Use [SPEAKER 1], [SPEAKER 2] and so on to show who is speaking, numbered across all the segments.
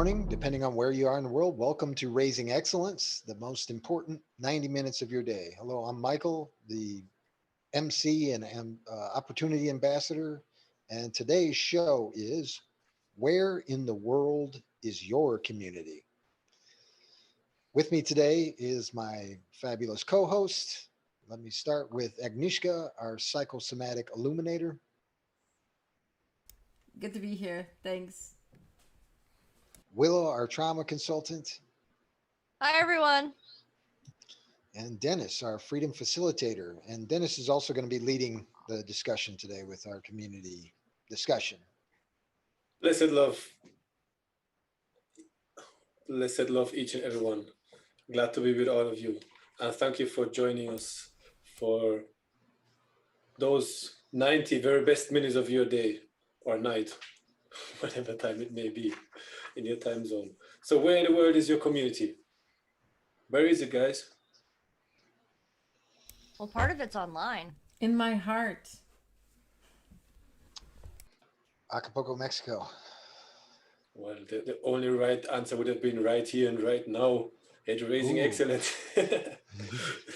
[SPEAKER 1] morning, depending on where you are in the world. Welcome to Raising Excellence, the most important 90 minutes of your day. Hello, I'm Michael, the MC and Opportunity Ambassador. And today's show is Where in the World is Your Community? With me today is my fabulous co host. Let me start with Agnieszka, our psychosomatic illuminator,
[SPEAKER 2] Good to be here. Thanks.
[SPEAKER 1] Willow, our trauma consultant,
[SPEAKER 3] Hi, everyone.
[SPEAKER 1] and Dennis, our freedom facilitator. And Dennis is also going to be leading the discussion today with our community discussion.
[SPEAKER 4] Blessed love. Blessed love each and everyone. Glad to be with all of you. And thank you for joining us for those 90 very best minutes of your day or night, whatever time it may be in your time zone. So where in the world is your community? Where is it, guys?
[SPEAKER 3] Well, part of it's online.
[SPEAKER 2] In my heart.
[SPEAKER 1] Acapulco, Mexico.
[SPEAKER 4] Well, the only right answer would have been right here and right now at Raising
[SPEAKER 1] Ooh.
[SPEAKER 4] Excellence.
[SPEAKER 3] Hey,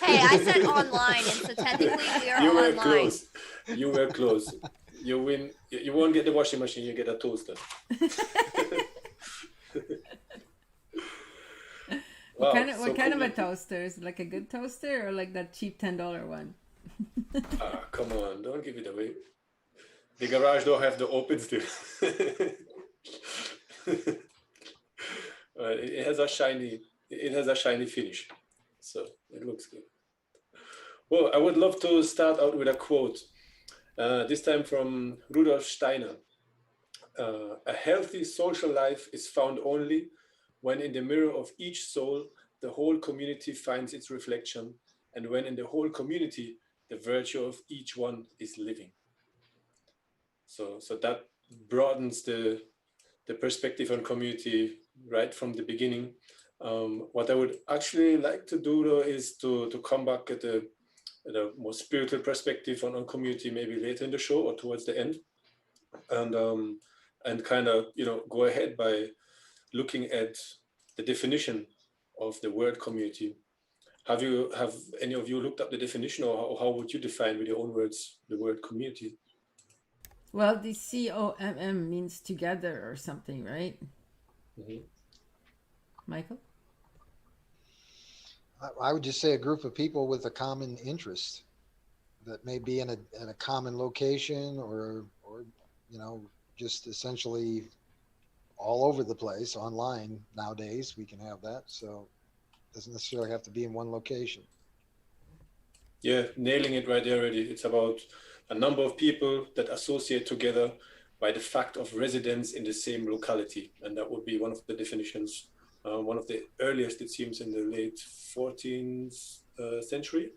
[SPEAKER 3] I said online, and so technically we are
[SPEAKER 4] You were
[SPEAKER 3] online.
[SPEAKER 4] close. You were close. You win. You won't get the washing machine. You get a toaster. Wow,
[SPEAKER 2] What kind of a
[SPEAKER 4] cool.
[SPEAKER 2] toaster? Is it like a good toaster or like that cheap $10 one?
[SPEAKER 4] Come on, don't give it away. The garage door have the open still. It has a shiny finish, so it looks good. Well, I would love to start out with a quote. This time from Rudolf Steiner. A healthy social life is found only when in the mirror of each soul, the whole community finds its reflection, and when in the whole community, the virtue of each one is living. So that broadens the perspective on community right from the beginning. What I would actually like to do though is to come back at a more spiritual perspective on community maybe later in the show or towards the end, and kind of go ahead by looking at the definition of the word community. Have any of you looked up the definition, or how would you define with your own words the word community?
[SPEAKER 2] Well, the COMM means together or something, right?
[SPEAKER 4] Mm-hmm.
[SPEAKER 2] Michael?
[SPEAKER 1] I would just say a group of people with a common interest that may be in a common location or just essentially all over the place online nowadays. We can have that, so it doesn't necessarily have to be in one location.
[SPEAKER 4] Yeah, nailing it right there already. It's about a number of people that associate together by the fact of residence in the same locality. And that would be one of the definitions, one of the earliest, it seems, in the late 14th century.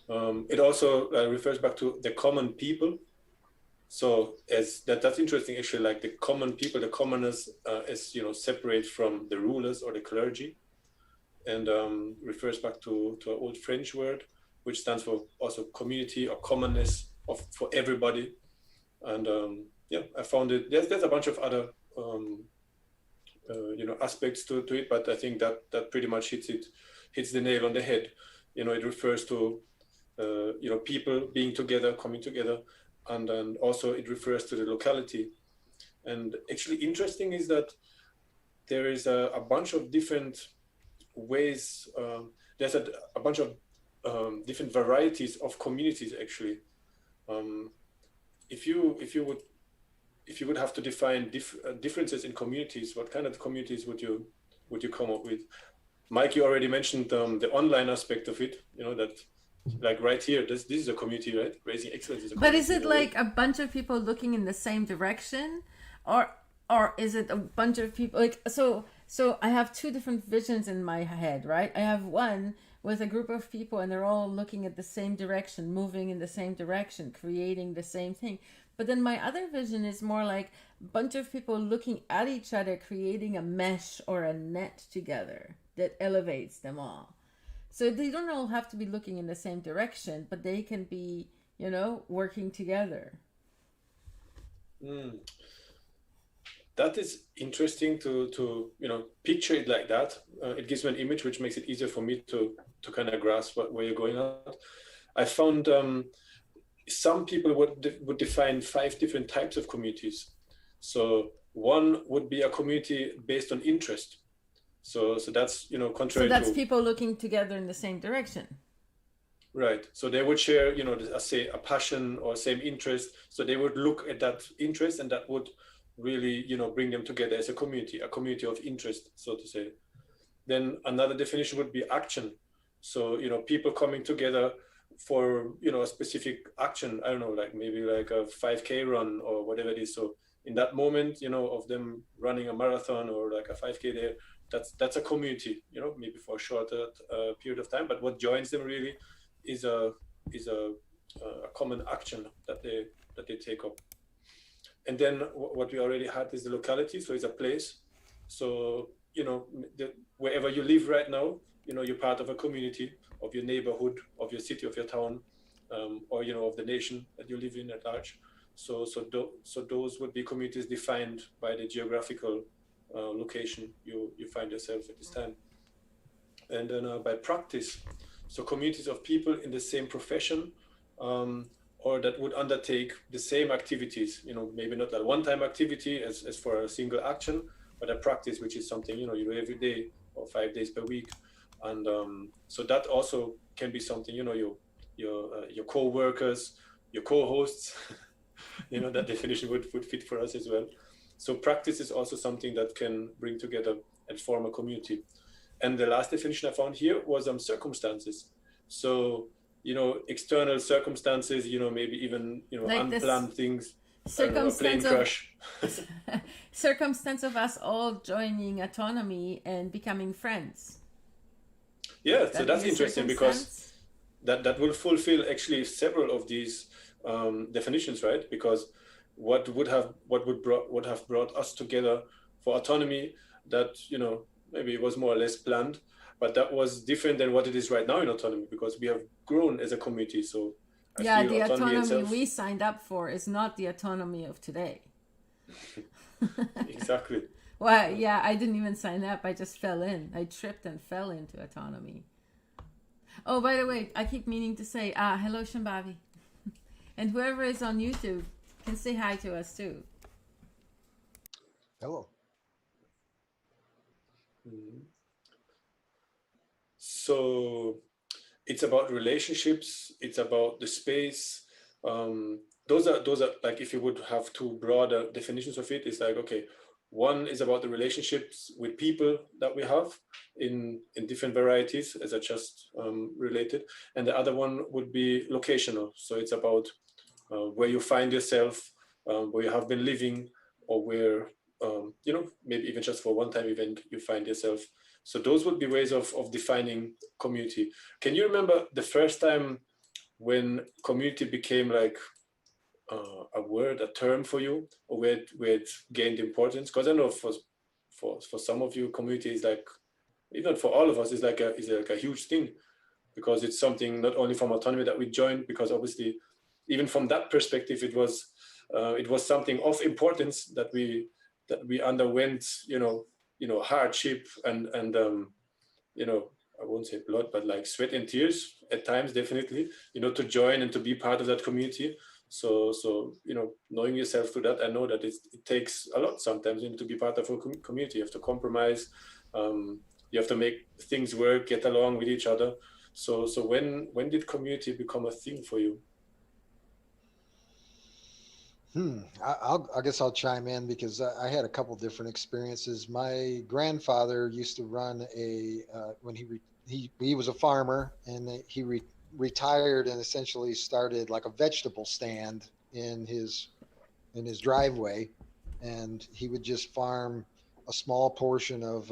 [SPEAKER 4] It also refers back to the common people. So that's interesting, actually, like the common people, the commoners, as separate from the rulers or the clergy, and refers back to an old French word, which stands for also community or commonness for everybody. And I found it. There's a bunch of other aspects to it, but I think that pretty much hits the nail on the head. It refers to people being together, coming together, and then also it refers to the locality. And actually, interesting is that there is a bunch of different ways. There's a bunch of different varieties of communities actually. If you would have to define differences in communities, what kind of communities would you come up with? Mike, you already mentioned the online aspect of it. That like right here, this is a community, right? Raising Excellence is a community.
[SPEAKER 2] But is it like a bunch of people looking in the same direction, or is it a bunch of people like so I have two different visions in my head, right? I have one with a group of people and they're all looking at the same direction, moving in the same direction, creating the same thing. But then my other vision is more like a bunch of people looking at each other, creating a mesh or a net together that elevates them all. So they don't all have to be looking in the same direction, but they can be, working together.
[SPEAKER 4] that is interesting to picture it like that. It gives me an image which makes it easier for me to kind of grasp where you're going at. I found some people would define 5 different types of communities. So one would be a community based on interest. So that's
[SPEAKER 2] So
[SPEAKER 4] contrary
[SPEAKER 2] that's
[SPEAKER 4] to,
[SPEAKER 2] people looking together in the same direction.
[SPEAKER 4] right. So they would share say a passion or same interest. So they would look at that interest, and that would really bring them together as a community of interest, so to say. Then another definition would be action. So people coming together for a specific action. I don't know, like maybe like a 5K run or whatever it is. So in that moment of them running a marathon or like a 5K there, that's a community, maybe for a shorter period of time. But what joins them really is a common action that they take up. And then what we already had is the locality. So it's a place. So wherever you live right now, you're part of a community, of your neighborhood, of your city, of your town, or of the nation that you live in at large. So those would be communities defined by the geographical location you find yourself at this time. And then by practice, so communities of people in the same profession, or that would undertake the same activities, maybe not a one-time activity as for a single action, but a practice, which is something, you do every day or 5 days per week. And so that also can be something, your co-workers, your co-hosts, that definition would fit for us as well. So practice is also something that can bring together and form a community. And the last definition I found here was circumstances. So, external circumstances, maybe even,
[SPEAKER 2] Like
[SPEAKER 4] unplanned things, a plane
[SPEAKER 2] circumstance of
[SPEAKER 4] crash.
[SPEAKER 2] circumstance of us all joining autonomy and becoming friends.
[SPEAKER 4] Yeah,
[SPEAKER 2] Would
[SPEAKER 4] so
[SPEAKER 2] that
[SPEAKER 4] that's
[SPEAKER 2] be a
[SPEAKER 4] interesting because
[SPEAKER 2] circumstance?
[SPEAKER 4] that will fulfill actually several of these definitions, right? Because what would have brought us together for autonomy, that maybe it was more or less planned, but that was different than what it is right now in autonomy, because we have grown as a community. So I
[SPEAKER 2] Yeah,
[SPEAKER 4] feel
[SPEAKER 2] the
[SPEAKER 4] autonomy
[SPEAKER 2] autonomy
[SPEAKER 4] itself.
[SPEAKER 2] we signed up for is not the autonomy of today.
[SPEAKER 4] Exactly.
[SPEAKER 2] Well, yeah, I didn't even sign up. I just fell in. I tripped and fell into autonomy. Oh, by the way, I keep meaning to say, hello, Shambhavi. And whoever is on YouTube can say hi to us too.
[SPEAKER 1] Hello.
[SPEAKER 4] Mhm. So it's about relationships, it's about the space. Those are like, if you would have two broader definitions of it, it's like, okay, one is about the relationships with people that we have in different varieties, as I just related, and the other one would be locational. So it's about where you find yourself, where you have been living, or where maybe even just for one time event you find yourself. So those would be ways of defining community. Can you remember the first time when community became like a word, a term for you, or where it gained importance? Because I know for some of you, community is like, even for all of us, is like a huge thing, because it's something not only from autonomy that we joined, because obviously even from that perspective it was something of importance that we underwent, hardship and I won't say blood, but like sweat and tears at times, definitely, to join and to be part of that community. So knowing yourself through that, I know that it takes a lot sometimes, to be part of a community. You have to compromise, you have to make things work, get along with each other. So when did community become a thing for you?
[SPEAKER 1] I guess I'll chime in because I had a couple different experiences. My grandfather used to run when he was a farmer, and retired and essentially started like a vegetable stand in his driveway, and he would just farm a small portion of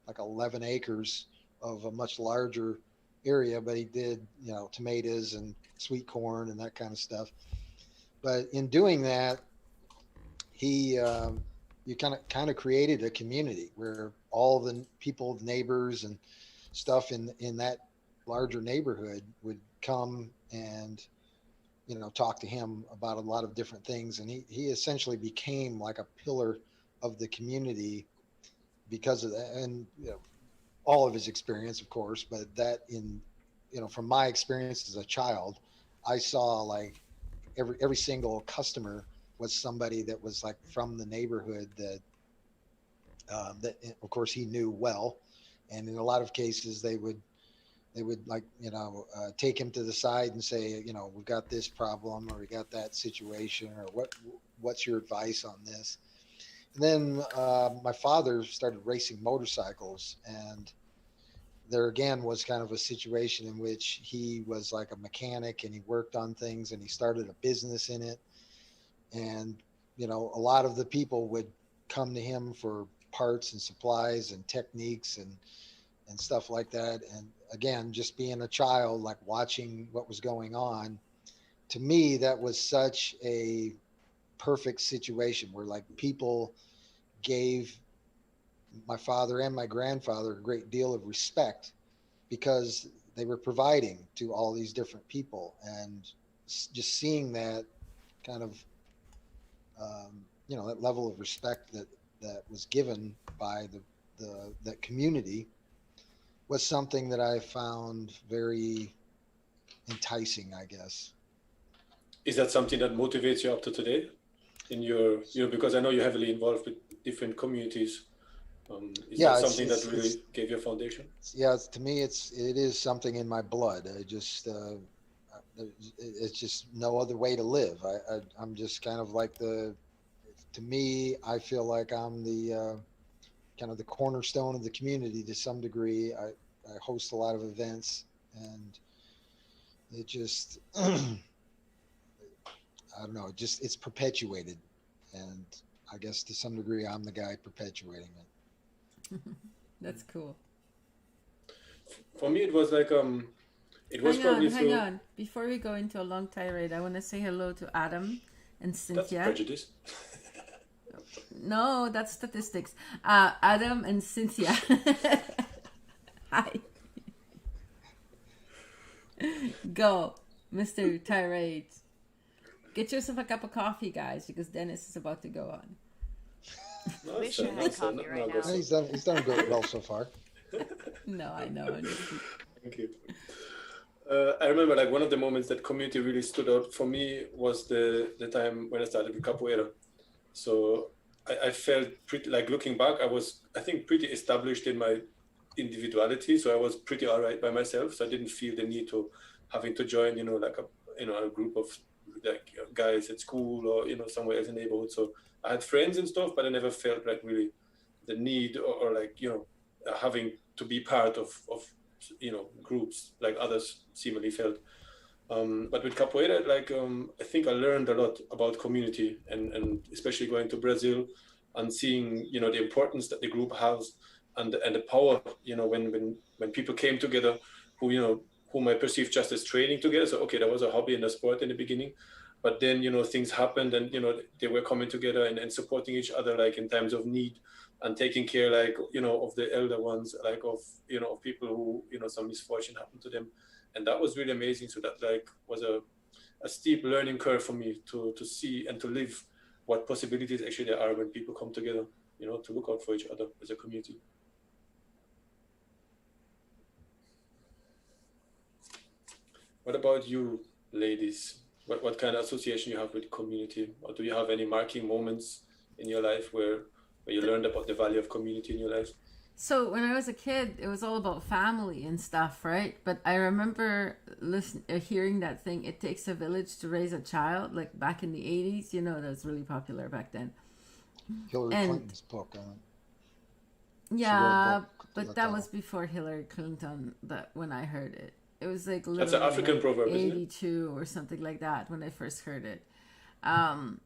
[SPEAKER 1] like 11 acres of a much larger area, but he did tomatoes and sweet corn and that kind of stuff. But in doing that, he you kind of created a community where all the people, neighbors, and stuff in that larger neighborhood would come and talk to him about a lot of different things, and he essentially became like a pillar of the community because of that, and all of his experience, of course, but that from my experience as a child, I saw like every single customer was somebody that was like from the neighborhood that of course he knew well, and in a lot of cases they would like take him to the side and say, we've got this problem or we got that situation, or what's your advice on this. And then my father started racing motorcycles, and there again was kind of a situation in which he was like a mechanic and he worked on things and he started a business in it. And a lot of the people would come to him for parts and supplies and techniques and stuff like that. And again, just being a child, like watching what was going on, to me that was such a perfect situation where like people gave my father and my grandfather a great deal of respect because they were providing to all these different people. And just seeing that kind of that level of respect that was given by that community was something that I found very enticing, I guess.
[SPEAKER 4] Is that something that motivates you up to today in your, because I know you're heavily involved with different communities. Is that something that really gave you a foundation?
[SPEAKER 1] Yeah, to me, it is something in my blood. It's just no other way to live. I'm just kind of like to me, I feel like I'm the kind of the cornerstone of the community to some degree. I host a lot of events, and it just, I don't know, it's perpetuated. And I guess to some degree, I'm the guy perpetuating it.
[SPEAKER 2] That's cool.
[SPEAKER 4] For me, it was like, it was
[SPEAKER 2] hang on. Before we go into a long tirade, I want to say hello to Adam and Cynthia.
[SPEAKER 4] That's prejudice.
[SPEAKER 2] No, that's statistics. Adam and Cynthia. Hi. Go, Mr. Tirade. Get yourself a cup of coffee, guys, because Dennis is about to go on.
[SPEAKER 3] No, wish I had coffee right now.
[SPEAKER 1] He's done good, well so far.
[SPEAKER 2] No, I know.
[SPEAKER 4] Thank you. I remember like one of the moments that community really stood out for me was the time when I started with capoeira. So I felt pretty, like looking back, I think pretty established in my individuality. So I was pretty all right by myself. So I didn't feel the need to having to join, like a group of like guys at school or, somewhere else in the neighborhood. So I had friends and stuff, but I never felt like really the need or like, having to be part of groups like others seemingly felt. But with capoeira, like I think I learned a lot about community and especially going to Brazil and seeing the importance that the group has and the power when people came together whom I perceived just as training together. So okay, that was a hobby and a sport in the beginning, but then things happened and they were coming together and supporting each other like in times of need and taking care like of the elder ones, like of of people who some misfortune happened to them. And that was really amazing. So that like was a steep learning curve for me to see and to live what possibilities actually there are when people come together, to look out for each other as a community. What about you, ladies? What kind of association you have with community? Or do you have any marking moments in your life where you learned about the value of community in your life?
[SPEAKER 2] So when I was a kid, it was all about family and stuff, right? But I remember hearing that thing, "It takes a village to raise a child," like back in the 80s. That was really popular back then.
[SPEAKER 1] Hillary Clinton's book on it.
[SPEAKER 2] Yeah, but that was before Hillary Clinton. When I heard it, it was like literally
[SPEAKER 4] that's an African proverb,
[SPEAKER 2] 82 or something like that when I first heard it, and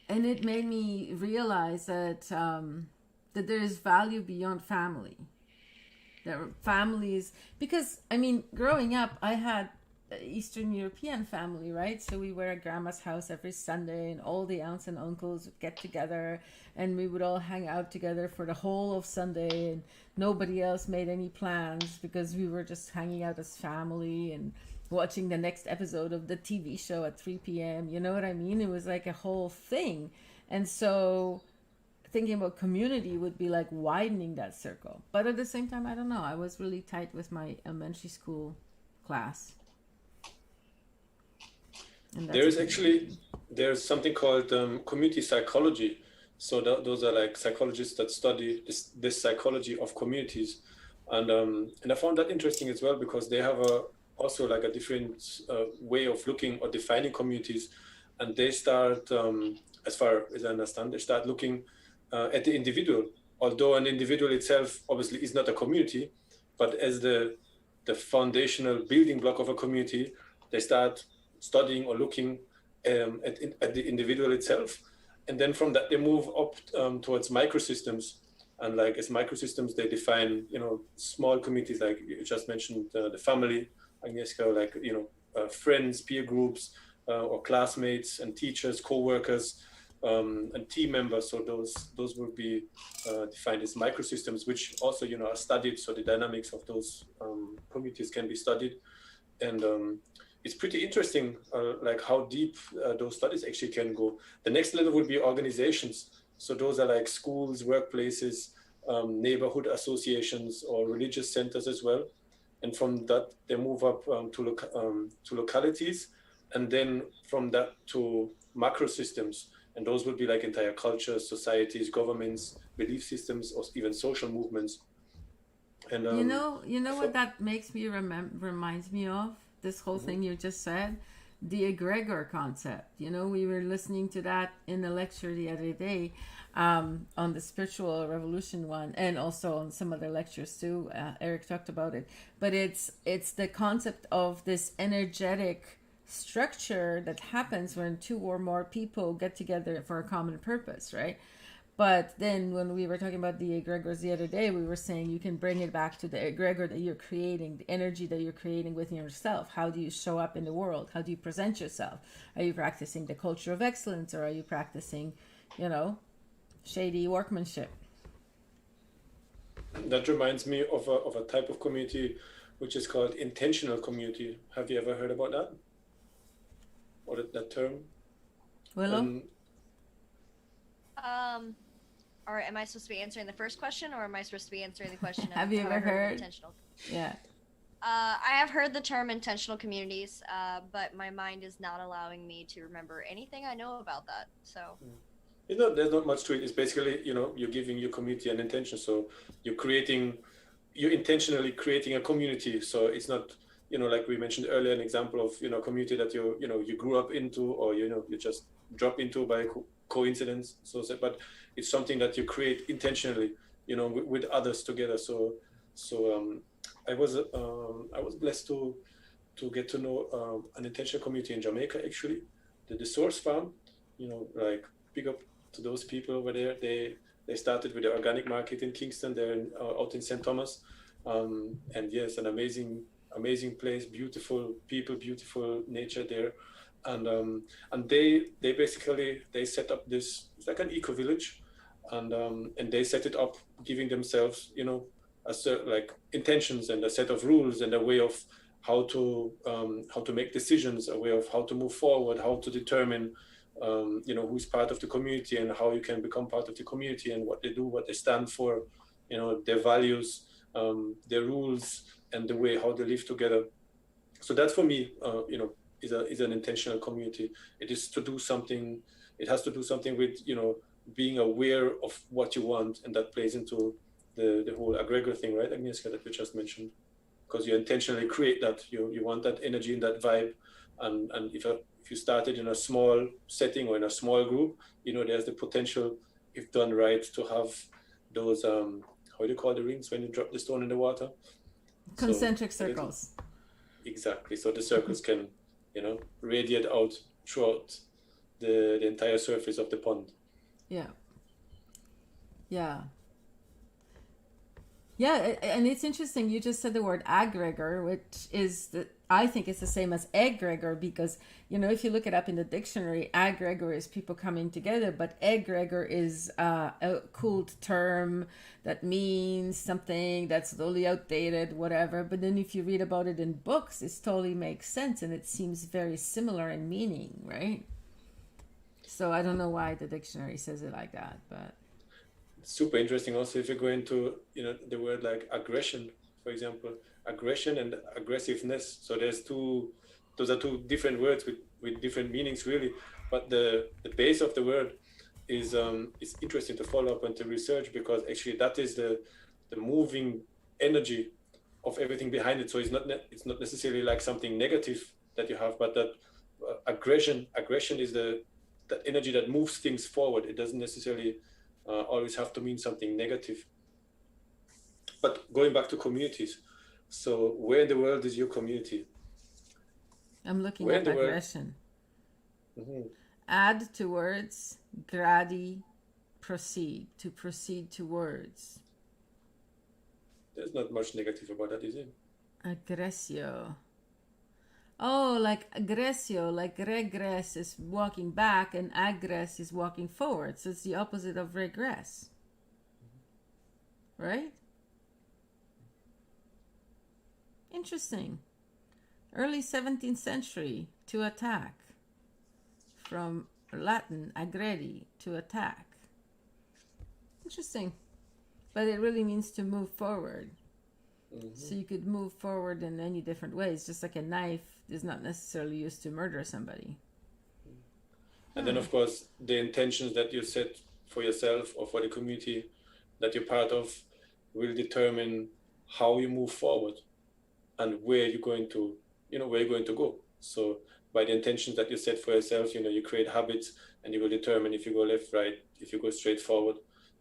[SPEAKER 2] it made me realize that that there is value beyond family. That families, because growing up, I had Eastern European family, right? So we were at grandma's house every Sunday, and all the aunts and uncles would get together, and we would all hang out together for the whole of Sunday, and nobody else made any plans because we were just hanging out as family and watching the next episode of the TV show at 3 p.m. You know what I mean? It was like a whole thing. And so thinking about community would be like widening that circle. But at the same time, I don't know. I was really tight with my elementary school class. And that's
[SPEAKER 4] There is
[SPEAKER 2] a
[SPEAKER 4] actually
[SPEAKER 2] community.
[SPEAKER 4] there's something called community psychology. So those are like psychologists that study this psychology of communities, and I found that interesting as well because they have also like a different way of looking or defining communities, and they start, as far as I understand, they start looking at the individual. Although an individual itself obviously is not a community, but as the foundational building block of a community, they start studying or looking at the individual itself, and then from that they move up towards microsystems. And like as microsystems, they define small communities like you just mentioned, the family, Agnieszka, like friends, peer groups, or classmates and teachers, co-workers, and team members. So those will be defined as microsystems, which also are studied. So the dynamics of those communities can be studied, and it's pretty interesting, like how deep those studies actually can go. The next level would be organizations. So those are like schools, workplaces, neighborhood associations, or religious centers as well. And from that, they move up to localities, and then from that to macro systems. And those would be like entire cultures, societies, governments, belief systems, or even social movements. And
[SPEAKER 2] You know what that makes me reminds me of? This whole thing you just said, the egregor concept. We were listening to that in the lecture the other day, on the spiritual revolution one, and also on some other lectures too. Eric talked about it, but it's the concept of this energetic structure that happens when two or more people get together for a common purpose, right? But then when we were talking about the egregors the other day, we were saying you can bring it back to the egregor that you're creating, the energy that you're creating within yourself. How do you show up in the world? How do you present yourself? Are you practicing the culture of excellence, or are you practicing, shady workmanship?
[SPEAKER 4] that reminds me of a type of community which is called intentional community. Have you ever heard about that? Or that term?
[SPEAKER 2] Willow?
[SPEAKER 3] All right, am I supposed to be answering the first question, or am I supposed to be answering the question of
[SPEAKER 2] Have you ever heard?
[SPEAKER 3] intentional?
[SPEAKER 2] Yeah.
[SPEAKER 3] I have heard the term intentional communities, but my mind is not allowing me to remember anything I know about that. So
[SPEAKER 4] There's not much to it. It's basically, you're giving your community an intention. So you're intentionally creating a community. So it's not, like we mentioned earlier, an example of, community that you grew up into, or, you just drop into by coincidence. But it's something that you create intentionally, with others together. So I was blessed to get to know an intentional community in Jamaica, actually, the Source Farm. Like, big up to those people over there. They started with the organic market in Kingston. They're out in St. Thomas, and yes, an amazing place, beautiful people, beautiful nature there, and they basically they set up this, it's like an eco village, and they set it up, giving themselves like intentions and a set of rules and a way of how to make decisions, a way of how to move forward, how to determine who's part of the community and how you can become part of the community, and what they do, what they stand for, their values, their rules, and the way how they live together. So that for me, is an intentional community. It is to do something. It has to do something with being aware of what you want, and that plays into the whole egregor thing, right, Agnieszka, that we just mentioned, because you intentionally create that. You want that energy and that vibe, and if you started in a small setting or in a small group, there's the potential, if done right, to have those how do you call the rings when you drop the stone in the water?
[SPEAKER 2] Concentric circles.
[SPEAKER 4] Exactly. So the circles can, radiate out throughout the entire surface of the pond.
[SPEAKER 2] Yeah. Yeah. Yeah, and it's interesting. You just said the word egregor, which is I think it's the same as egregor, because if you look it up in the dictionary, egregor is people coming together, but egregor is a cool term that means something that's totally outdated, whatever. But then if you read about it in books, it totally makes sense, and it seems very similar in meaning, right? So I don't know why the dictionary says it like that, but
[SPEAKER 4] Super interesting also if you go into the word like aggression, for example, aggression and aggressiveness. So those are two different words with different meanings really, but the base of the word is interesting to follow up and to research, because actually that is the moving energy of everything behind it. So it's not necessarily like something negative that you have, but that aggression is that energy that moves things forward. It doesn't necessarily always have to mean something negative. But going back to communities, so where in the world is your community?
[SPEAKER 2] I'm looking
[SPEAKER 4] Where in
[SPEAKER 2] up
[SPEAKER 4] the world?
[SPEAKER 2] aggression.
[SPEAKER 4] Mhm.
[SPEAKER 2] Add to words, gradi, proceed, to proceed towards.
[SPEAKER 4] There's not much negative about that, is it?
[SPEAKER 2] Aggressio. Oh, like aggressio, like regress is walking back and aggress is walking forward. So it's the opposite of regress. Right? Interesting. Early 17th century, to attack. From Latin aggredi, to attack. Interesting. But it really means to move forward. So you could move forward in any different ways. Just like a knife is not necessarily used to murder somebody.
[SPEAKER 4] And then, of course, the intentions that you set for yourself or for the community that you're part of will determine how you move forward and where you're going to, where you're going to go. So by the intentions that you set for yourself, you create habits, and you will determine if you go left, right, if you go straight forward,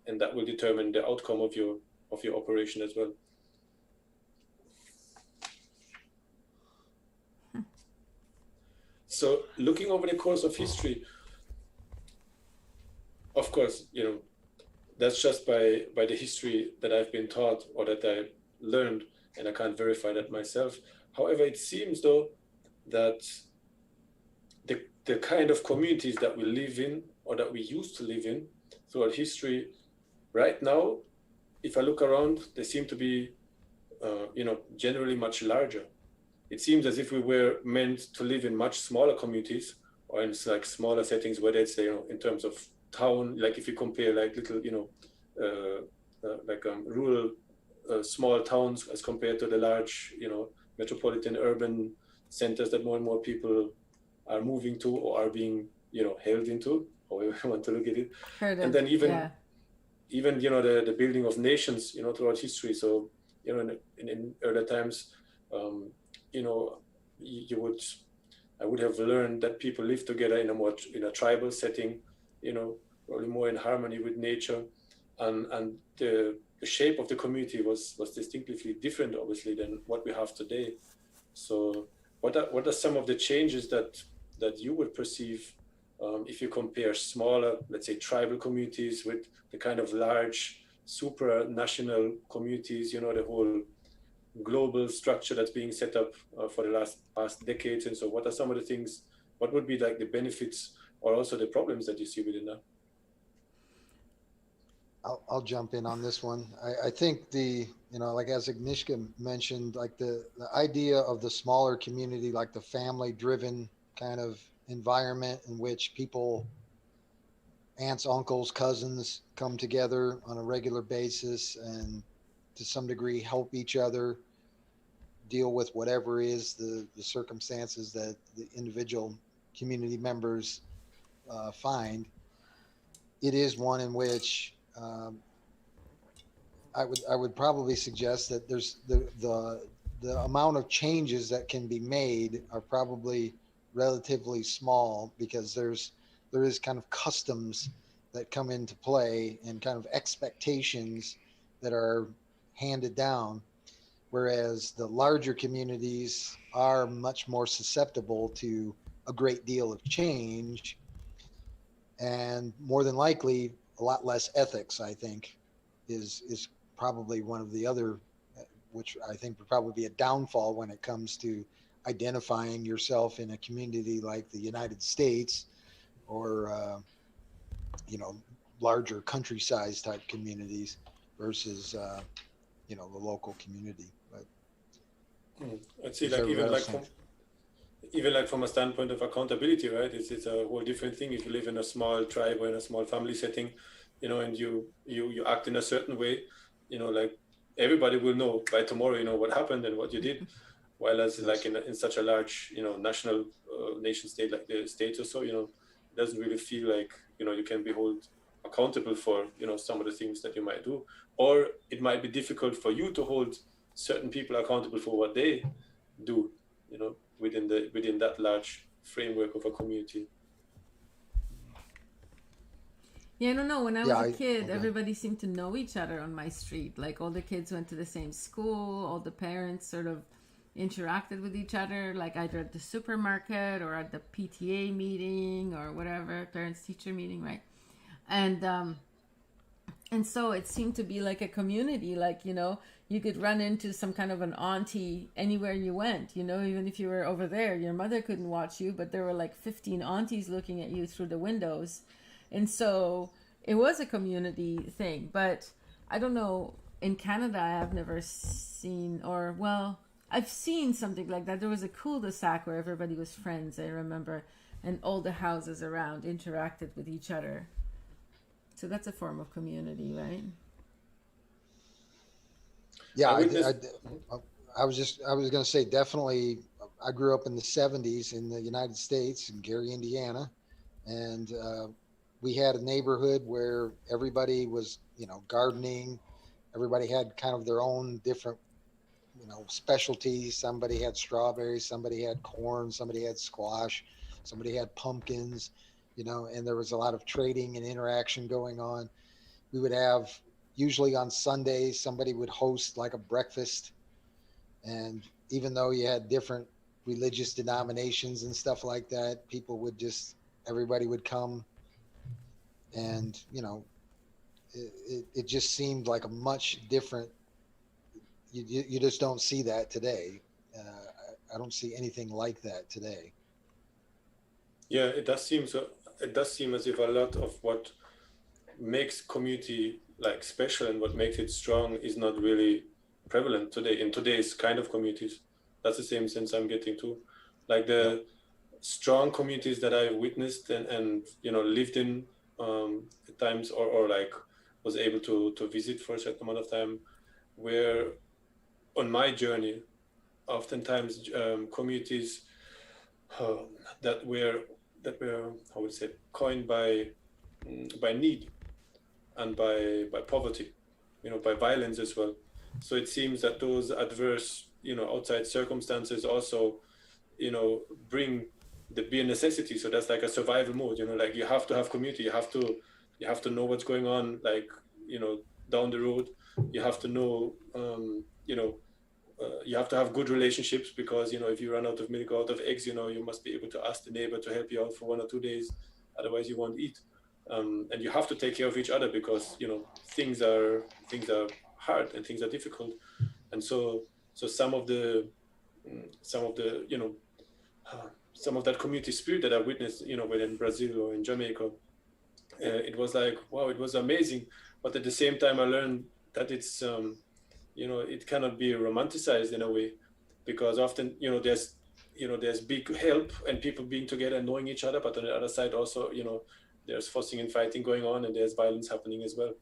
[SPEAKER 4] and that will determine the outcome of your operation as well. So looking over the course of history, of course, that's just by the history that I've been taught or that I learned, and I can't verify that myself. However, it seems though that the kind of communities that we live in or that we used to live in throughout history, right now, if I look around, they seem to be, generally much larger. It seems as if we were meant to live in much smaller communities or in like smaller settings, whether it's in terms of town, like if you compare like little rural small towns as compared to the large metropolitan urban centers that more and more people are moving to or are being held into, however you want to look at it.
[SPEAKER 2] Heard
[SPEAKER 4] And
[SPEAKER 2] it.
[SPEAKER 4] then even
[SPEAKER 2] Yeah.
[SPEAKER 4] the building of nations throughout history. So in earlier times, you know you would I would have learned that people live together in a tribal setting, probably more in harmony with nature, and the shape of the community was distinctively different, obviously, than what we have today. So, what are some of the changes that you would perceive if you compare smaller, let's say, tribal communities with the kind of large supranational communities? The whole global structure that's being set up for the past decades. And so, what are some of the things? What would be like the benefits or also the problems that you see within that?
[SPEAKER 1] I'll jump in on this one. I think like as Agnieszka mentioned, like the idea of the smaller community, like the family driven kind of environment in which people, aunts, uncles, cousins come together on a regular basis and to some degree help each other deal with whatever is the circumstances that the individual community members find. It is one in which I would probably suggest that there's the amount of changes that can be made are probably relatively small because there is kind of customs that come into play and kind of expectations that are handed down, whereas the larger communities are much more susceptible to a great deal of change and more than likely a lot less ethics. I think is probably one of the other, which I think would probably be a downfall when it comes to identifying yourself in a community like the United States or larger country-size type communities versus the local community. But
[SPEAKER 4] I'd say
[SPEAKER 1] is
[SPEAKER 4] like even
[SPEAKER 1] everybody
[SPEAKER 4] like
[SPEAKER 1] else think?
[SPEAKER 4] even like from a standpoint of accountability, right? It's a whole different thing if you live in a small tribe or in a small family setting, and you act in a certain way, like everybody will know by tomorrow, what happened and what you did. While as
[SPEAKER 1] Yes.
[SPEAKER 4] like in such a large, national nation state like the States or so, it doesn't really feel like, you can be held accountable for, some of the things that you might do, or it might be difficult for you to hold certain people accountable for what they do, within that large framework of a community.
[SPEAKER 2] Yeah, I don't know. When I
[SPEAKER 1] Yeah.
[SPEAKER 2] was a kid,
[SPEAKER 1] Okay.
[SPEAKER 2] everybody seemed to know each other on my street. Like all the kids went to the same school, all the parents sort of interacted with each other, like either at the supermarket or at the PTA meeting or whatever, parents teacher meeting, right? And so it seemed to be like a community, like, you could run into some kind of an auntie anywhere you went, even if you were over there, your mother couldn't watch you, but there were like 15 aunties looking at you through the windows. And so it was a community thing. But I don't know, in Canada I have never seen, or well, I've seen something like that. There was a cul-de-sac where everybody was friends, I remember, and all the houses around interacted with each other. So that's a form of community, right?
[SPEAKER 1] Yeah.
[SPEAKER 4] I witnessed.
[SPEAKER 1] I was going to say definitely. I grew up in the '70s in the United States in Gary, Indiana, and we had a neighborhood where everybody was, gardening. Everybody had kind of their own different, specialties. Somebody had strawberries, somebody had corn, somebody had squash, somebody had pumpkins, and there was a lot of trading and interaction going on. We would have, usually on Sundays, somebody would host like a breakfast. And even though you had different religious denominations and stuff like that, everybody would come. And, it just seemed like a much different, you just don't see that today. I don't see anything like that today.
[SPEAKER 4] Yeah, it does seem so. It does seem as if a lot of what makes community like special and what makes it strong is not really prevalent today in today's kind of communities. That's the same sense I'm getting to. Like
[SPEAKER 1] Yeah.
[SPEAKER 4] the strong communities that I witnessed and lived in at times, or like was able to visit for a certain amount of time, where on my journey, oftentimes communities uh, that were I would say coined by need and by poverty, by violence as well. So it seems that those adverse, outside circumstances also, bring the bare necessity. So that's like a survival mode, like you have to have community. You have to know what's going on, like, down the road. You have to know, you have to have good relationships because, if you run out of milk or out of eggs, you must be able to ask the neighbor to help you out for 1 or 2 days. Otherwise you won't eat. And you have to take care of each other because, things are hard and things are difficult. And so some of the some of that community spirit that I witnessed, whether in Brazil or in Jamaica, it was like, wow, it was amazing. But at the same time, I learned that it cannot be romanticized in a way, because often, there's big help and people being together and knowing each other. But on the other side also, there's fussing and fighting going on and there's violence happening as well.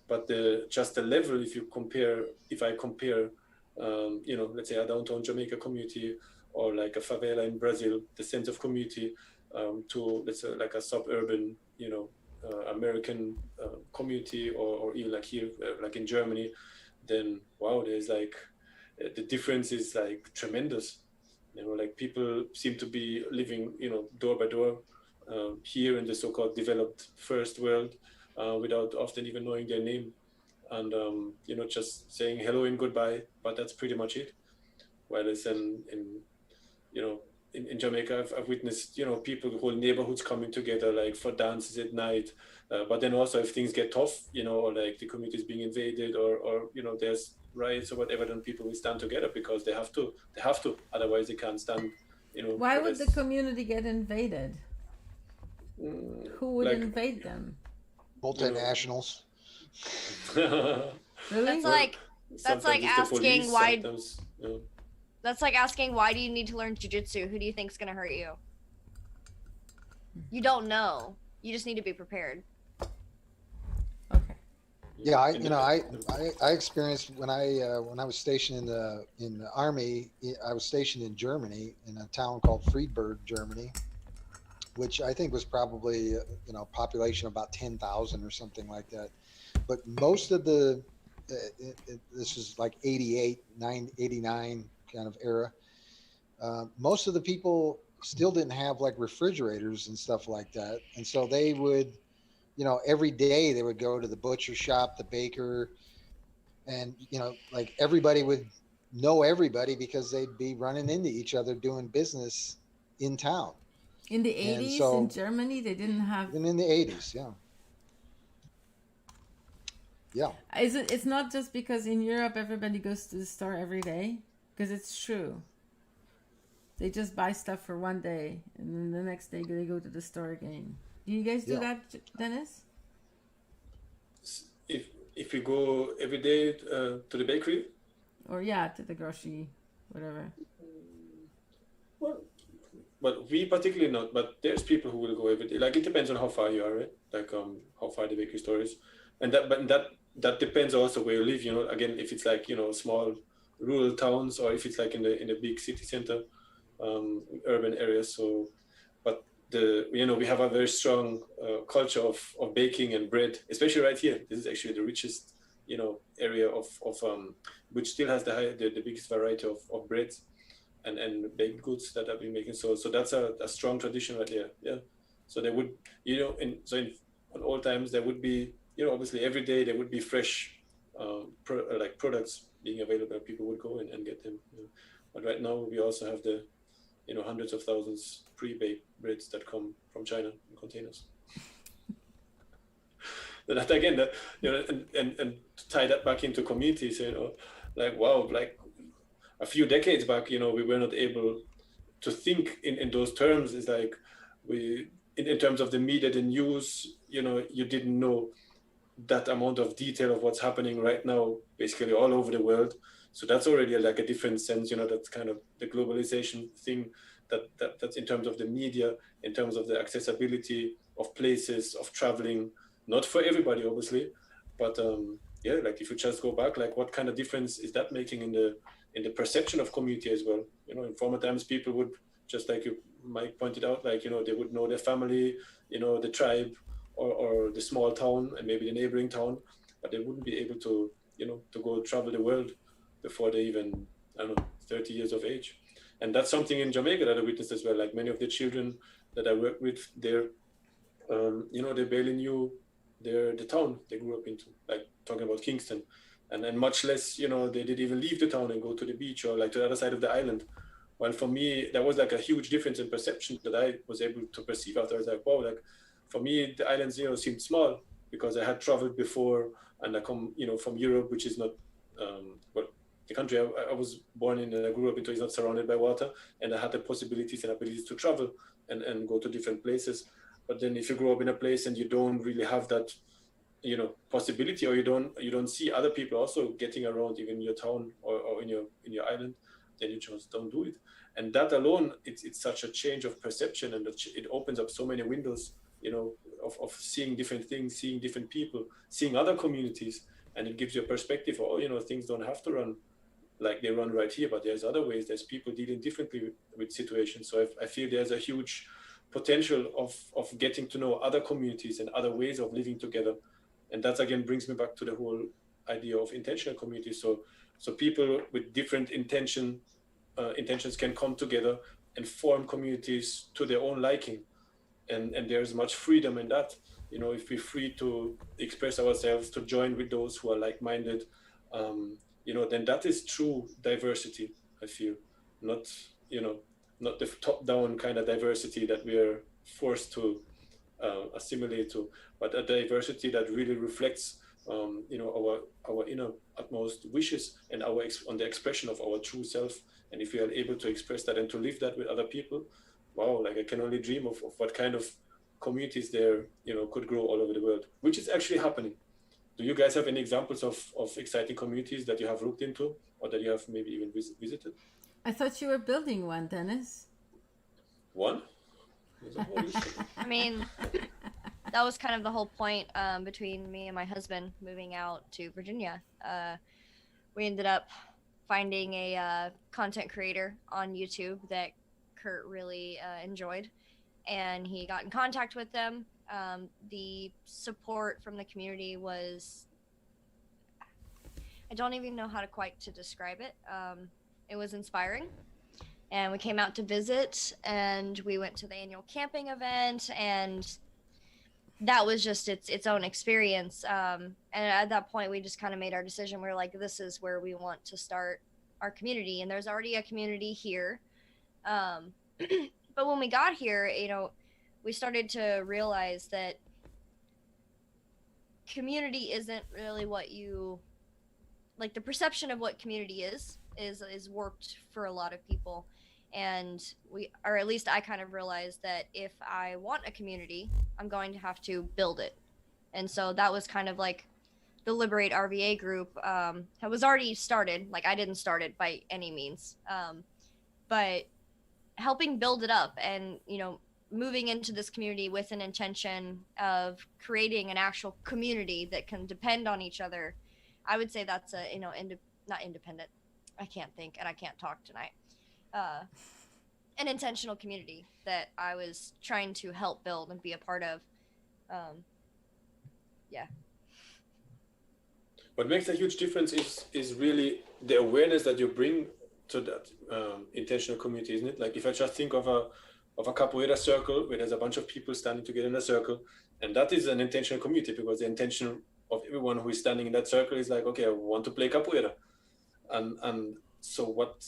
[SPEAKER 4] But just the level, if I compare, let's say a downtown Jamaica community or like a favela in Brazil, the sense of community, to, let's say, like a suburban, American community, or even like here, like in Germany, then wow, there's like the difference is like tremendous. Like people seem to be living, door by door, here in the so-called developed first world, without often even knowing their name, and just saying hello and goodbye, but that's pretty much it. Whereas in you know in Jamaica, I've witnessed, people, whole neighborhoods coming together like for dances at night, but then also if things get tough, or like the community is being invaded, or there's riots or whatever, then people will stand together because they have to, otherwise they can't stand.
[SPEAKER 2] Why
[SPEAKER 4] The
[SPEAKER 2] would the
[SPEAKER 4] rest.
[SPEAKER 2] community get invaded? Who would
[SPEAKER 4] Like,
[SPEAKER 2] invade them?
[SPEAKER 4] you know
[SPEAKER 1] Multinationals.
[SPEAKER 2] Really?
[SPEAKER 3] That's
[SPEAKER 4] well,
[SPEAKER 3] like
[SPEAKER 4] sometimes it's the
[SPEAKER 3] asking
[SPEAKER 4] police,
[SPEAKER 3] why
[SPEAKER 4] sometimes.
[SPEAKER 3] That's like asking, why do you need to learn jujitsu? Who do you think's gonna hurt you? You don't know. You just need to be prepared.
[SPEAKER 2] Okay.
[SPEAKER 1] Yeah, I experienced when I was stationed in the army. I was stationed in Germany in a town called Friedberg, Germany, which I think was probably population about 10,000 or something like that. But most of the this is like 88, 89 kind of era. Most of the people still didn't have like refrigerators and stuff like that, and so they would, every day they would go to the butcher shop, the baker, and like everybody would know everybody because they'd be running into each other doing business in town.
[SPEAKER 2] In the
[SPEAKER 1] And
[SPEAKER 2] 80s in
[SPEAKER 1] so
[SPEAKER 2] Germany, they didn't have.
[SPEAKER 1] even in the 80s, yeah. Yeah.
[SPEAKER 2] It's not just because in Europe everybody goes to the store every day, because it's true. They just buy stuff for one day, and then the next day they go to the store again. Do you guys do
[SPEAKER 1] Yeah.
[SPEAKER 2] that, Dennis?
[SPEAKER 4] If you go every day to the bakery,
[SPEAKER 2] Or yeah, to the grocery, whatever.
[SPEAKER 4] well, but we particularly not. But there's people who will go every day. Like it depends on how far you are, right? Like how far the bakery store is, and that depends also where you live. Again, if it's like small rural towns, or if it's like in the big city center, urban areas. So, but we have a very strong culture of baking and bread, especially right here. This is actually the richest area of which still has the biggest variety of breads and baked goods that have been making. So that's a strong tradition right there. Yeah. So there would in old times there would be obviously every day there would be fresh like products being available. People would go and get them. But right now we also have the hundreds of thousands pre-baked breads that come from China in containers. That again, and to tie that back into communities, like wow, like a few decades back, we were not able to think in those terms. It's like in terms of the media, the news, you didn't know that amount of detail of what's happening right now, basically all over the world. So that's already like a different sense, that's kind of the globalization thing that's in terms of the media, in terms of the accessibility of places, of traveling, not for everybody, obviously, but yeah, like if you just go back, like what kind of difference is that making in the perception of community as well? In former times, people would, just like Mike pointed out, like, they would know their family, the tribe or the small town and maybe the neighboring town, but they wouldn't be able to, to go travel the world before they even, I don't know, 30 years of age. And that's something in Jamaica that I witnessed as well. Like many of the children that I work with, they're, they barely knew the town they grew up into, like talking about Kingston. And then much less, they didn't even leave the town and go to the beach or like to the other side of the island. Well, for me, that was like a huge difference in perception that I was able to perceive after. I was like, wow, like for me, the islands, seemed small because I had traveled before and I come, from Europe, which is not, well, the country I was born in and I grew up into is not surrounded by water, and I had the possibilities and abilities to travel and go to different places. But then if you grow up in a place and you don't really have that, possibility, or you don't see other people also getting around even in your town or in your island, then you just don't do it. And that alone, it's such a change of perception, and it opens up so many windows, of seeing different things, seeing different people, seeing other communities, and it gives you a perspective. Things don't have to run like they run right here, but there's other ways. There's people dealing differently with situations. So I feel there's a huge potential of getting to know other communities and other ways of living together. And that again brings me back to the whole idea of intentional communities. So people with different intentions can come together and form communities to their own liking. And there's much freedom in that. If we're free to express ourselves, to join with those who are like-minded, then that is true diversity, I feel. Not, not the top-down kind of diversity that we are forced to assimilate to, but a diversity that really reflects, our inner utmost wishes and on the expression of our true self. And if we are able to express that and to live that with other people, wow, like I can only dream of what kind of communities there, could grow all over the world, which is actually happening. Do you guys have any examples of exciting communities that you have looked into or that you have maybe even visited?
[SPEAKER 2] I thought you were building one, Dennis.
[SPEAKER 4] One? What is it?
[SPEAKER 3] I mean, that was kind of the whole point between me and my husband moving out to Virginia. We ended up finding a content creator on YouTube that Kurt really enjoyed, and he got in contact with them. The support from the community was, I don't even know how to quite to describe it. It was inspiring. And we came out to visit, and we went to the annual camping event, and that was just its own experience. And at that point, we just kind of made our decision. We were like, this is where we want to start our community, and there's already a community here. But when we got here, we started to realize that community isn't really what you like. The perception of what community is warped for a lot of people, and or at least I kind of realized that if I want a community, I'm going to have to build it. And so that was kind of like the Liberate RVA group that was already started. Like, I didn't start it by any means, but helping build it up, and moving into this community with an intention of creating an actual community that can depend on each other. I would say that's a not independent. I can't think and I can't talk tonight. An intentional community that I was trying to help build and be a part of. Yeah.
[SPEAKER 4] What makes a huge difference is really the awareness that you bring to that intentional community, isn't it? Like, if I just think of a capoeira circle where there's a bunch of people standing together in a circle, and that is an intentional community, because the intention of everyone who is standing in that circle is like, okay, I want to play capoeira. And so what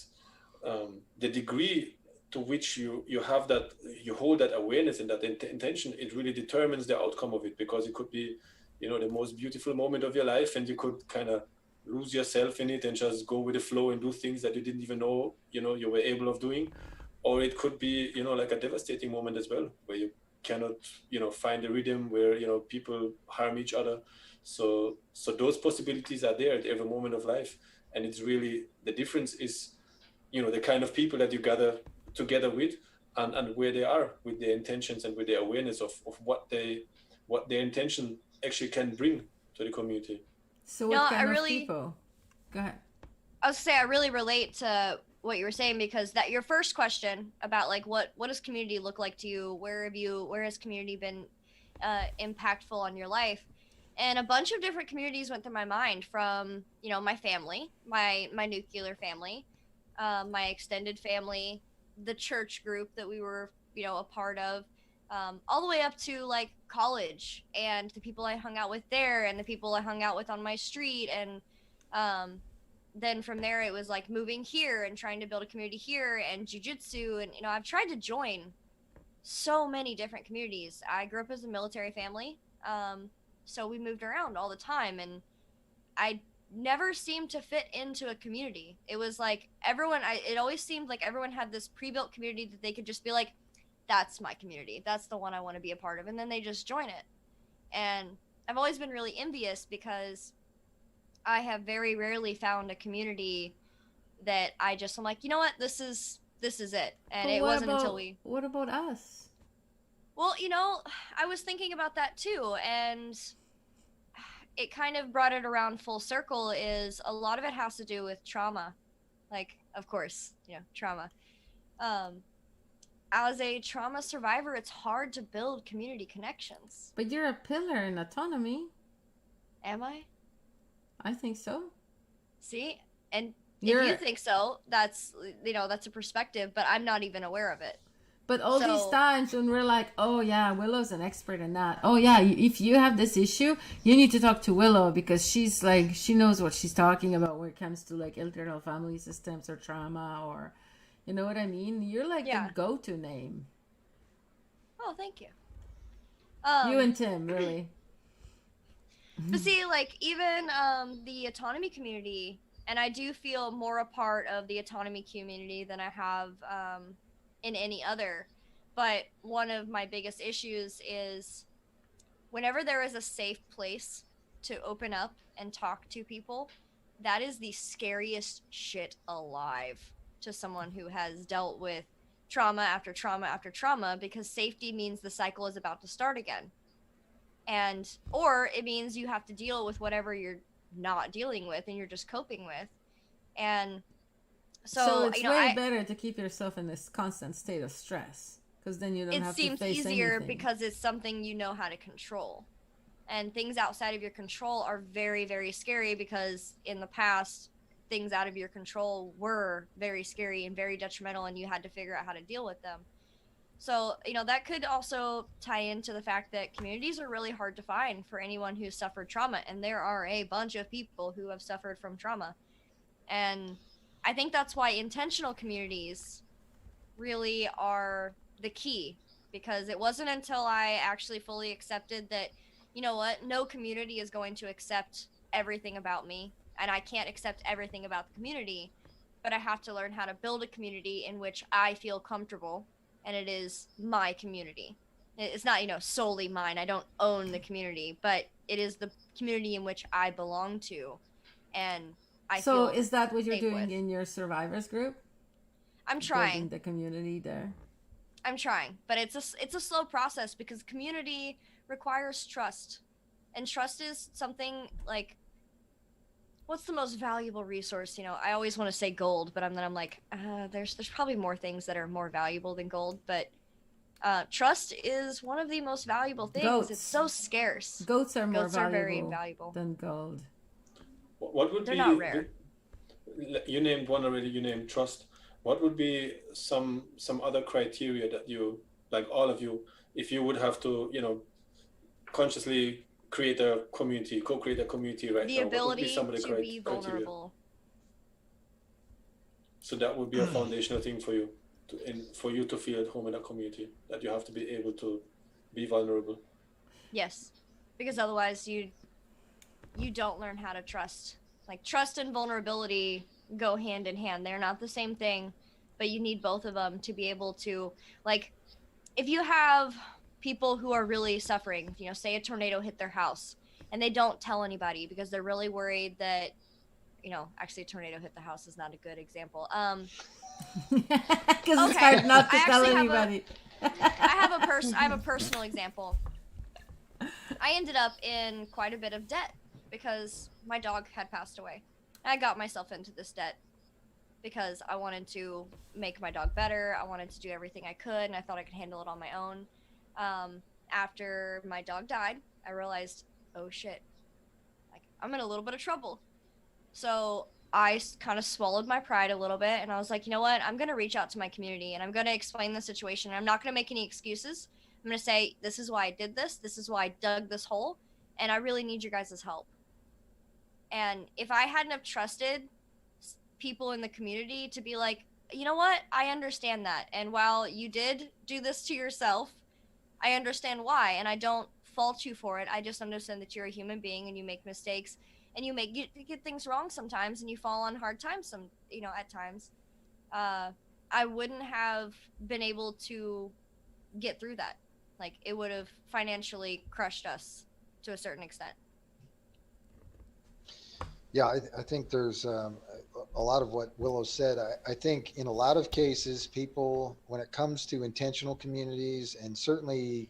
[SPEAKER 4] the degree to which you have that, you hold that awareness and that intention, it really determines the outcome of it, because it could be the most beautiful moment of your life, and you could kind of lose yourself in it and just go with the flow and do things that you didn't even know you were able of doing. Or it could be like a devastating moment as well, where you cannot find a rhythm, where people harm each other. So those possibilities are there at every moment of life. And it's really, the difference is the kind of people that you gather together with, and where they are with their intentions and with their awareness of what their intention actually can bring to the community.
[SPEAKER 2] So what kind of people? Go ahead.
[SPEAKER 3] I was gonna say, I really relate to what you were saying, because that your first question about like what does community look like to you, where has community been impactful on your life, and a bunch of different communities went through my mind, from my family, my nuclear family, my extended family, the church group that we were a part of, all the way up to like college, and the people I hung out with there, and the people I hung out with on my street, and then from there it was like moving here and trying to build a community here, and jiu-jitsu, and I've tried to join so many different communities. I grew up as a military family, so we moved around all the time, and I never seemed to fit into a community. It was like it always seemed like everyone had this pre-built community that they could just be like, that's my community, that's the one I want to be a part of, and then they just join it. And I've always been really envious, because I have very rarely found a community that I'm like, you know what, this is it. And it wasn't until
[SPEAKER 2] What about us?
[SPEAKER 3] Well, I was thinking about that too, and it kind of brought it around full circle. Is a lot of it has to do with trauma. Like, of course, trauma. As a trauma survivor, it's hard to build community connections.
[SPEAKER 2] But you're a pillar in autonomy.
[SPEAKER 3] Am I?
[SPEAKER 2] I think so.
[SPEAKER 3] See? And if you think so, that's a perspective, but I'm not even aware of it.
[SPEAKER 2] But all these times when we're like, oh yeah, Willow's an expert in that. Oh yeah, if you have this issue, you need to talk to Willow, because she's like, she knows what she's talking about when it comes to like internal family systems or trauma, or you know what I mean? You're like the go-to name.
[SPEAKER 3] Oh, thank you.
[SPEAKER 2] You and Tim, really.
[SPEAKER 3] But see, like, even the autonomy community, and I do feel more a part of the autonomy community than I have in any other, but one of my biggest issues is whenever there is a safe place to open up and talk to people, that is the scariest shit alive. to someone who has dealt with trauma after trauma after trauma, because safety means the cycle is about to start again. And or it means you have to deal with whatever you're not dealing with and you're just coping with. And
[SPEAKER 2] So
[SPEAKER 3] so,
[SPEAKER 2] it's
[SPEAKER 3] you know,
[SPEAKER 2] way
[SPEAKER 3] I
[SPEAKER 2] better to keep yourself in this constant state of stress because then you don't
[SPEAKER 3] it
[SPEAKER 2] have to
[SPEAKER 3] seems
[SPEAKER 2] face
[SPEAKER 3] easier
[SPEAKER 2] anything.
[SPEAKER 3] because it's something you know how to control. And things outside of your control are very, very scary, because in the past, things out of your control were very scary and very detrimental, and you had to figure out how to deal with them. So, you know, that could also tie into the fact that communities are really hard to find for anyone who's suffered trauma. And there are a bunch of people who have suffered from trauma. And I think that's why intentional communities really are the key, because it wasn't until I actually fully accepted that, you know what, no community is going to accept everything about me, and I can't accept everything about the community, but I have to learn how to build a community in which I feel comfortable, and it is my community. It's not, you know, solely mine. I don't own the community, but it is the community in which I belong to and I
[SPEAKER 2] So
[SPEAKER 3] feel
[SPEAKER 2] is that what you're
[SPEAKER 3] safe
[SPEAKER 2] doing
[SPEAKER 3] with.
[SPEAKER 2] in your survivors group?
[SPEAKER 3] I'm
[SPEAKER 2] Building
[SPEAKER 3] trying.
[SPEAKER 2] the community there?
[SPEAKER 3] I'm trying, but it's a slow process, because community requires trust, and trust is something like, what's the most valuable resource? You know, I always want to say gold, but I'm like, there's probably more things that are more valuable than gold, but trust is one of the most valuable things. It's
[SPEAKER 2] Goats.
[SPEAKER 3] so scarce.
[SPEAKER 2] Goats are more
[SPEAKER 3] Goats are very
[SPEAKER 2] valuable
[SPEAKER 3] invaluable.
[SPEAKER 2] than gold.
[SPEAKER 4] What would
[SPEAKER 3] They're not
[SPEAKER 4] be
[SPEAKER 3] rare.
[SPEAKER 4] you named one already, you named trust. What would be some other criteria that you, like all of you, if you would have to, you know, consciously create a community, co-create a community right
[SPEAKER 3] The
[SPEAKER 4] now, what would be
[SPEAKER 3] ability
[SPEAKER 4] some of the
[SPEAKER 3] to be
[SPEAKER 4] criteria?
[SPEAKER 3] vulnerable.
[SPEAKER 4] So that would be a foundational thing for you for you to feel at home in a community, that you have to be able to be vulnerable.
[SPEAKER 3] Yes, because otherwise you don't learn how to trust. Like, trust and vulnerability go hand in hand. They're not the same thing, but you need both of them to be able to, like, if you have people who are really suffering, you know, say a tornado hit their house and they don't tell anybody because they're really worried that, you know, actually a tornado hit the house is not a good example.
[SPEAKER 2] Because it's
[SPEAKER 3] Okay,
[SPEAKER 2] hard not to
[SPEAKER 3] I
[SPEAKER 2] tell
[SPEAKER 3] actually
[SPEAKER 2] anybody.
[SPEAKER 3] I have a personal example. I ended up in quite a bit of debt because my dog had passed away. I got myself into this debt because I wanted to make my dog better. I wanted to do everything I could, and I thought I could handle it on my own. After my dog died, I realized, oh shit, like, I'm in a little bit of trouble. So I kind of swallowed my pride a little bit, and I was like, you know what? I'm going to reach out to my community, and I'm going to explain the situation. I'm not going to make any excuses. I'm going to say, this is why I did this. This is why I dug this hole, and I really need your guys' help. And if I hadn't have trusted people in the community to be like, you know what? I understand that. And while you did do this to yourself, I understand why, and I don't fault you for it. I just understand that you're a human being and you make mistakes, and you get things wrong sometimes, and you fall on hard times at times. I wouldn't have been able to get through that. Like, it would have financially crushed us to a certain extent.
[SPEAKER 1] Yeah, I think there's a lot of what Willow said. I think in a lot of cases, people, when it comes to intentional communities, and certainly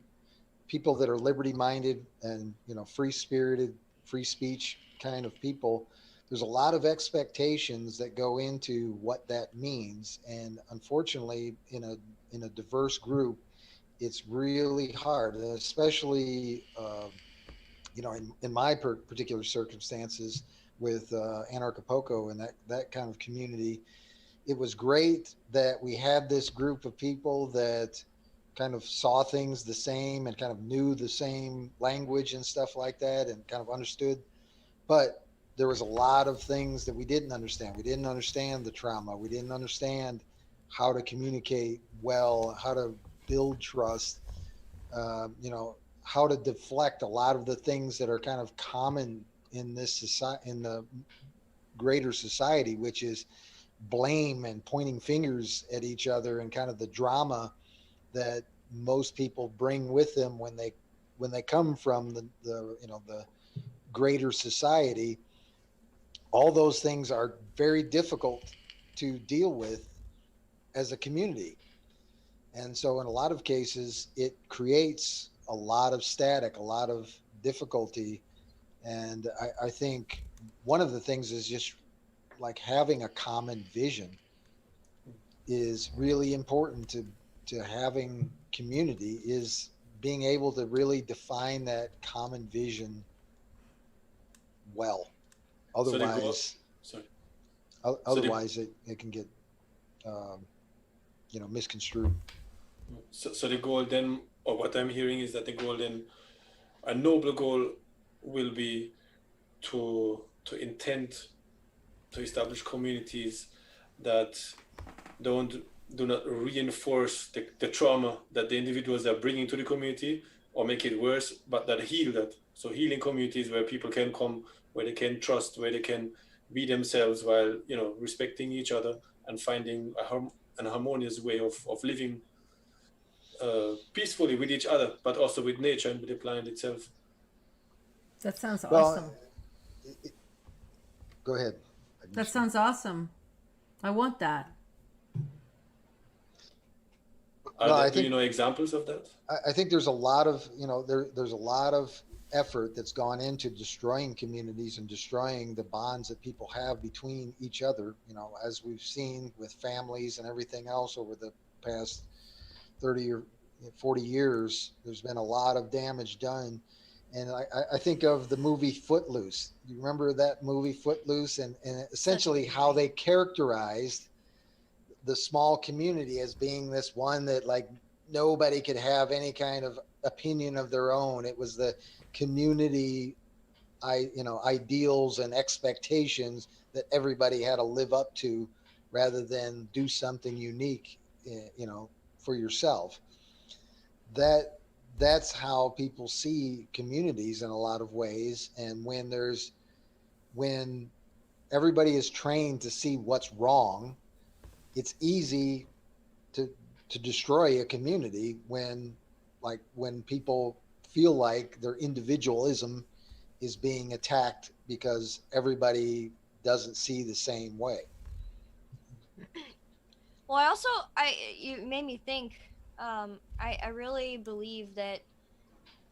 [SPEAKER 1] people that are liberty minded and, you know, free spirited, free speech kind of people, there's a lot of expectations that go into what that means. And unfortunately, in a diverse group, it's really hard, especially you know, in my particular circumstances with Anarchapulco and that kind of community. It was great that we had this group of people that kind of saw things the same and kind of knew the same language and stuff like that and kind of understood. But there was a lot of things that we didn't understand. We didn't understand the trauma. We didn't understand how to communicate well, how to build trust, you know, how to deflect a lot of the things that are kind of common in this society, in the greater society, which is blame and pointing fingers at each other and kind of the drama that most people bring with them when they come from the you know, the greater society. All those things are very difficult to deal with as a community. And so in a lot of cases, it creates a lot of static, a lot of difficulty. And I think one of the things is just like having a common vision is really important to having community, is being able to really define that common vision well.
[SPEAKER 4] So the goal,
[SPEAKER 1] Otherwise,
[SPEAKER 4] sorry.
[SPEAKER 1] otherwise it can get misconstrued.
[SPEAKER 4] So the goal then, or what I'm hearing is that the goal then, a noble goal will be to intend to establish communities that do not reinforce the trauma that the individuals are bringing to the community or make it worse, but that heal that. So healing communities where people can come, where they can trust, where they can be themselves while respecting each other and finding an harmonious way of living peacefully with each other, but also with nature and with the planet itself.
[SPEAKER 2] That sounds
[SPEAKER 1] Well,
[SPEAKER 2] awesome.
[SPEAKER 1] Go ahead.
[SPEAKER 2] That sounds awesome. I want that.
[SPEAKER 4] Do you know examples of that?
[SPEAKER 1] I think there's a lot of there's a lot of effort that's gone into destroying communities and destroying the bonds that people have between each other. As we've seen with families and everything else over the past 30 or 40 years, there's been a lot of damage done. And I think of the movie Footloose. You remember that movie Footloose, and essentially how they characterized the small community as being this one that like nobody could have any kind of opinion of their own. It was the community, ideals and expectations that everybody had to live up to, rather than do something unique, for yourself. That's how people see communities in a lot of ways. And when everybody is trained to see what's wrong, it's easy to destroy a community when people feel like their individualism is being attacked because everybody doesn't see the same way.
[SPEAKER 3] Well, you made me think. I really believe that,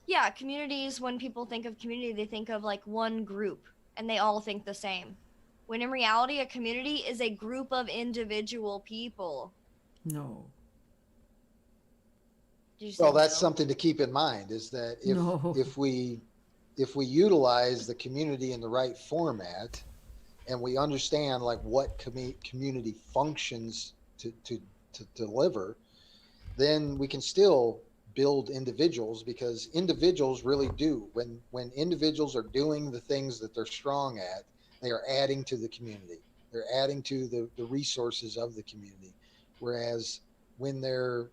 [SPEAKER 3] yeah, communities, when people think of community, they think of like one group and they all think the same. When in reality, a community is a group of individual people.
[SPEAKER 2] No.
[SPEAKER 1] Well, that's something to keep in mind, is that if we utilize the community in the right format, and we understand like what community functions to deliver, then we can still build individuals, because individuals really do, when individuals are doing the things that they're strong at, they are adding to the community. They're adding to the resources of the community. Whereas when they're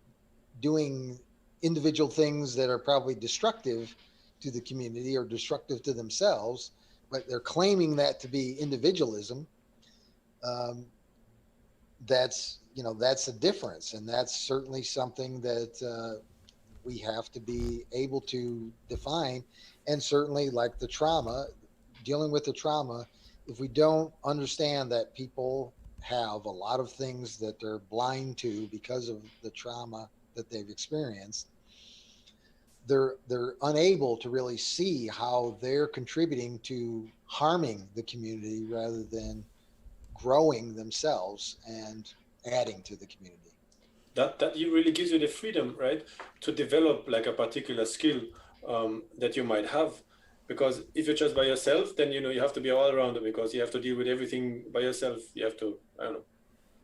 [SPEAKER 1] doing individual things that are probably destructive to the community or destructive to themselves, but they're claiming that to be individualism, that's a difference. And that's certainly something that we have to be able to define. And certainly, like the trauma, dealing with the trauma, if we don't understand that people have a lot of things that they're blind to because of the trauma that they've experienced, they're unable to really see how they're contributing to harming the community rather than growing themselves and adding to the community.
[SPEAKER 4] That really gives you the freedom, right, to develop like a particular skill that you might have. Because if you're just by yourself, then you have to be all arounder, because you have to deal with everything by yourself. You have to, I don't know,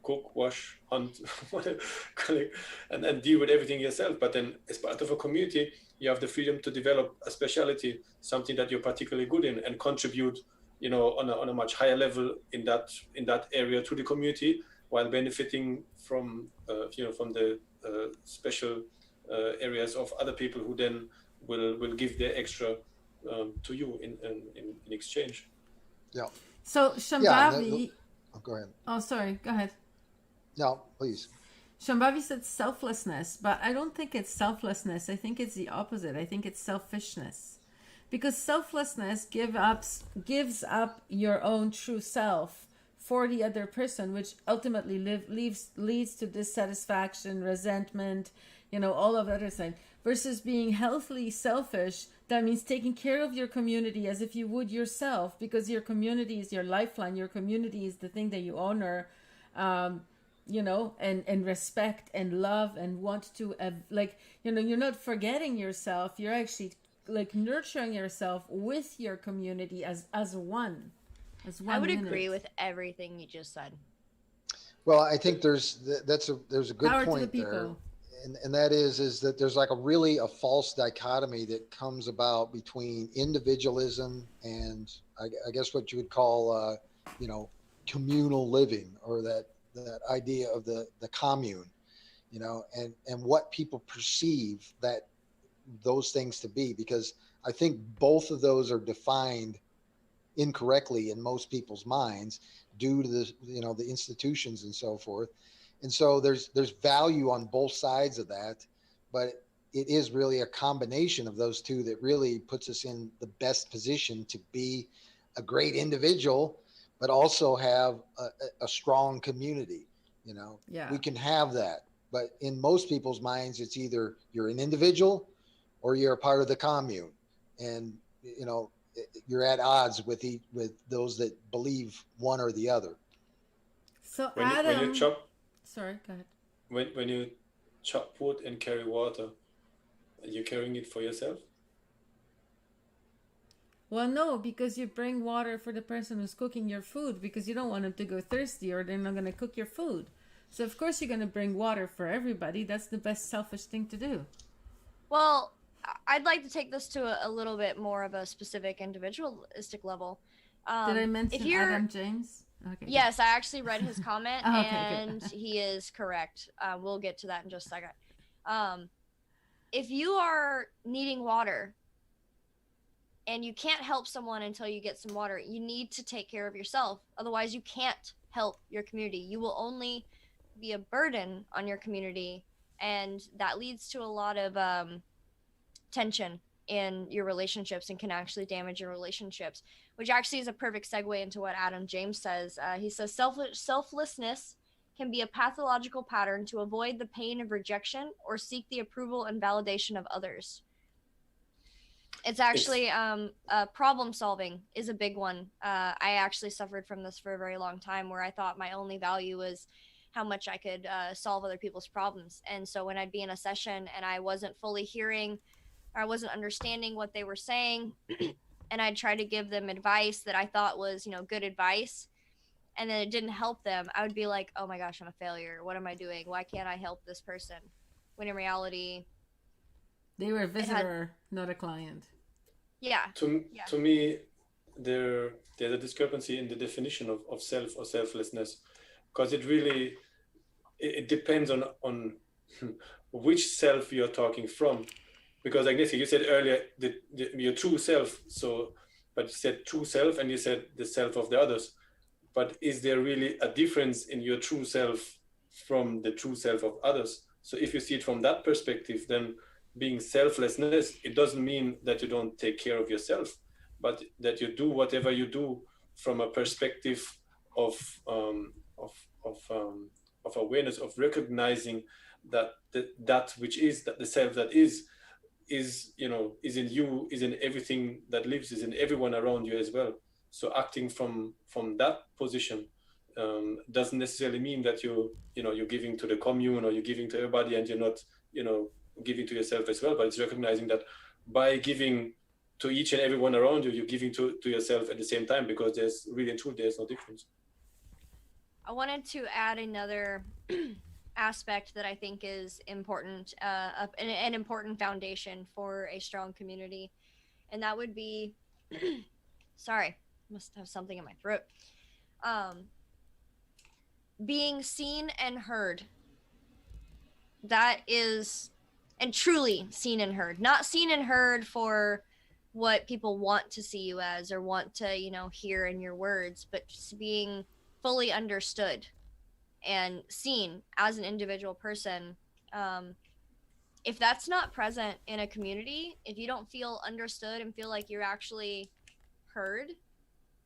[SPEAKER 4] cook, wash, hunt, whatever, and deal with everything yourself. But then as part of a community, you have the freedom to develop a specialty, something that you're particularly good in, and contribute, on a much higher level in that area to the community, while benefiting from the special areas of other people who then will give their extra to you in exchange.
[SPEAKER 1] Yeah.
[SPEAKER 2] So Shambhavi.
[SPEAKER 1] Go ahead.
[SPEAKER 2] Oh, sorry. Go ahead.
[SPEAKER 1] No, please.
[SPEAKER 2] Shambhavi said selflessness, but I don't think it's selflessness. I think it's the opposite. I think it's selfishness, because selflessness gives up your own true self for the other person, which ultimately leads to dissatisfaction, resentment, all of other things. Versus being healthily selfish, that means taking care of your community as if you would yourself, because your community is your lifeline. Your community is the thing that you honor, and respect and love and want to, you're not forgetting yourself. You're actually like nurturing yourself with your community as one.
[SPEAKER 3] I would agree with everything you just said.
[SPEAKER 1] Well, I think there's a good
[SPEAKER 2] Power
[SPEAKER 1] point
[SPEAKER 2] to the
[SPEAKER 1] there,
[SPEAKER 2] people.
[SPEAKER 1] and that is that there's like a false dichotomy that comes about between individualism and I guess what you would call communal living, or that idea of the commune, and what people perceive that those things to be, because I think both of those are defined incorrectly in most people's minds due to the institutions and so forth. And so there's value on both sides of that, but it is really a combination of those two that really puts us in the best position to be a great individual, but also have a strong community.
[SPEAKER 2] Yeah.
[SPEAKER 1] We can have that, but in most people's minds, it's either you're an individual or you're a part of the commune, and you're at odds with those that believe one or the other.
[SPEAKER 2] So
[SPEAKER 4] when you
[SPEAKER 2] Adam,
[SPEAKER 4] chop
[SPEAKER 2] sorry, go ahead.
[SPEAKER 4] when you chop wood and carry water, are you carrying it for yourself?
[SPEAKER 2] Well, no, because you bring water for the person who's cooking your food, because you don't want them to go thirsty or they're not going to cook your food. So of course you're going to bring water for everybody. That's the best selfish thing to do.
[SPEAKER 3] Well, I'd like to take this to a little bit more of a specific individualistic level.
[SPEAKER 2] Did I mention Adam James?
[SPEAKER 3] Okay. Yes, I actually read his comment,
[SPEAKER 2] oh, okay,
[SPEAKER 3] and he is correct. We'll get to that in just a second. If you are needing water and you can't help someone until you get some water, you need to take care of yourself. Otherwise, you can't help your community. You will only be a burden on your community, and that leads to a lot of tension in your relationships and can actually damage your relationships, which actually is a perfect segue into what Adam James says. He says selflessness can be a pathological pattern to avoid the pain of rejection or seek the approval and validation of others. It's actually problem solving is a big one. I actually suffered from this for a very long time, where I thought my only value was how much I could solve other people's problems. And so when I'd be in a session and I wasn't fully hearing, or I wasn't understanding what they were saying, and I'd try to give them advice that I thought was, good advice, and then it didn't help them, I would be like, oh my gosh, I'm a failure. What am I doing? Why can't I help this person? When in reality,
[SPEAKER 2] they were a visitor, not a client.
[SPEAKER 3] Yeah.
[SPEAKER 4] To me, there's a discrepancy in the definition of self or selflessness, because it depends on which self you're talking from. Because Agnesia, you said earlier your true self, but you said true self and you said the self of the others. But is there really a difference in your true self from the true self of others? So if you see it from that perspective, then being selflessness, it doesn't mean that you don't take care of yourself, but that you do whatever you do from a perspective of awareness, of recognizing that which is, that the self that is in you, is in everything that lives, is in everyone around you as well. So acting from that position doesn't necessarily mean that you're giving to the commune or you're giving to everybody and you're not giving to yourself as well. But it's recognizing that by giving to each and everyone around you, you're giving to yourself at the same time, because there's no difference.
[SPEAKER 3] I wanted to add another aspect that I think is important, an important foundation for a strong community, and that would be sorry, must have something in my throat. Being seen and heard. That is, and truly seen and heard, not seen and heard for what people want to see you as or want to hear in your words, but just being fully understood and seen as an individual person. If that's not present in a community, if you don't feel understood and feel like you're actually heard,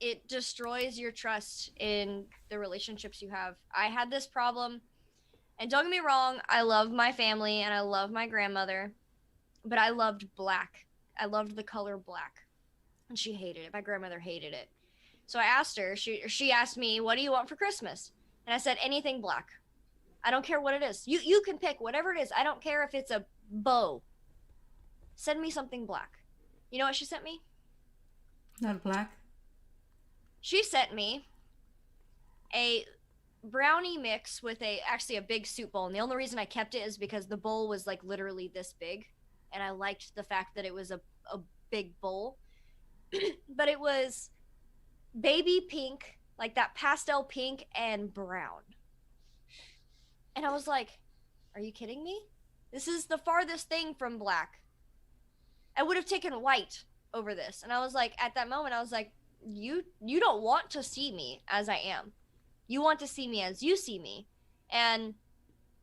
[SPEAKER 3] it destroys your trust in the relationships you have. I had this problem, and don't get me wrong, I love my family and I love my grandmother, but I loved black. I loved the color black, and she hated it. My grandmother hated it. So I asked her, she asked me, "What do you want for Christmas?" And I said, "Anything black. I don't care what it is. You can pick whatever it is. I don't care if it's a bow. Send me something black." You know what she sent me?
[SPEAKER 2] Not black.
[SPEAKER 3] She sent me a brownie mix with actually a big soup bowl. And the only reason I kept it is because the bowl was like literally this big, and I liked the fact that it was a big bowl. But it was baby pink, like that pastel pink and brown. And I was like, "Are you kidding me? This is the farthest thing from black. I would have taken white over this." And I was like, at that moment, I was like, you don't want to see me as I am. You want to see me as you see me. And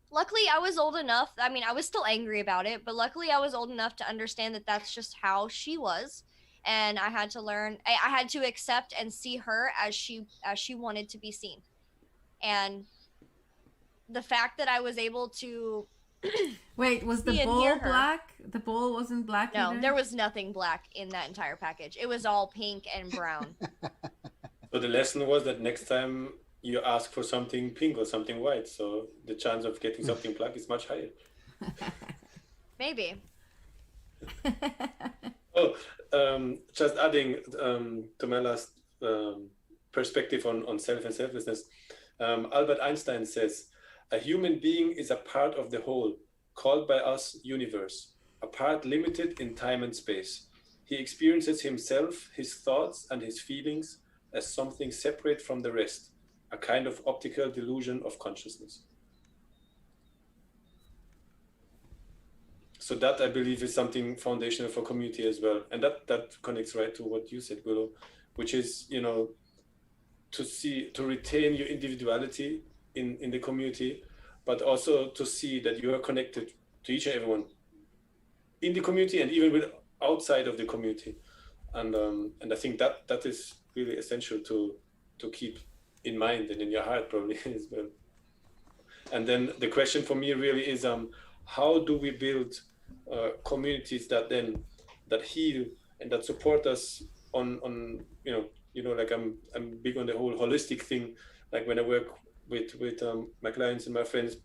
[SPEAKER 3] luckily I was old enough. I mean, I was still angry about it, but luckily I was old enough to understand that that's just how she was. And I had to learn, I had to accept and see her as she wanted to be seen. And the fact that I was able to
[SPEAKER 2] Wait, was the
[SPEAKER 3] see and
[SPEAKER 2] bowl
[SPEAKER 3] hear her.
[SPEAKER 2] black? The bowl wasn't black
[SPEAKER 3] No,
[SPEAKER 2] either?
[SPEAKER 3] there was nothing black in that entire package. It was all pink and brown.
[SPEAKER 4] So the lesson was that next time you ask for something pink or something white, so the chance of getting something black is much higher.
[SPEAKER 3] Maybe.
[SPEAKER 4] Oh, just adding to my last perspective on self and selflessness. Albert Einstein says, "A human being is a part of the whole, called by us universe, a part limited in time and space. He experiences himself, his thoughts, and his feelings as something separate from the rest, a kind of optical delusion of consciousness." So that, I believe, is something foundational for community as well. And that connects right to what you said, Willow, which is, to retain your individuality in the community, but also to see that you are connected to each and everyone in the community and even with outside of the community. And I think that is really essential to keep in mind and in your heart probably as well. And then the question for me really is, how do we build communities that heal and that support us on like I'm big on the whole holistic thing. Like when I work with my clients and my friends,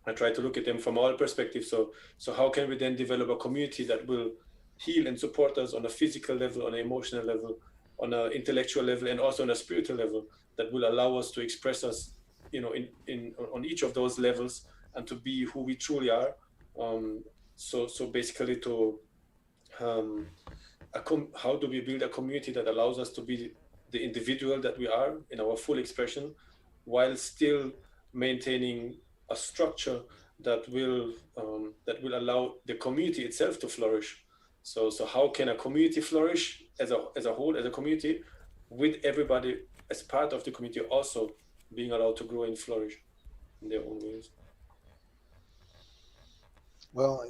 [SPEAKER 4] I try to look at them from all perspectives. So how can we then develop a community that will heal and support us on a physical level, on an emotional level, on an intellectual level, and also on a spiritual level, that will allow us to express us, in on each of those levels and to be who we truly are. So basically how do we build a community that allows us to be the individual that we are in our full expression, while still maintaining a structure that will allow the community itself to flourish. So how can a community flourish as a whole, as a community, with everybody as part of the community also being allowed to grow and flourish in their own ways?
[SPEAKER 1] Well,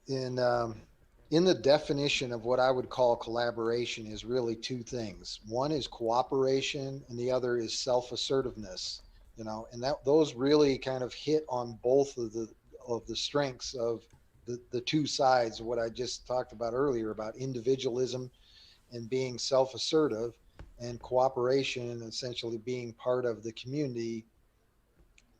[SPEAKER 1] in the definition of what I would call collaboration is really two things. One is cooperation, and the other is self-assertiveness. And those really kind of hit on both of the strengths of the two sides of what I just talked about earlier, about individualism and being self-assertive, and cooperation essentially being part of the community.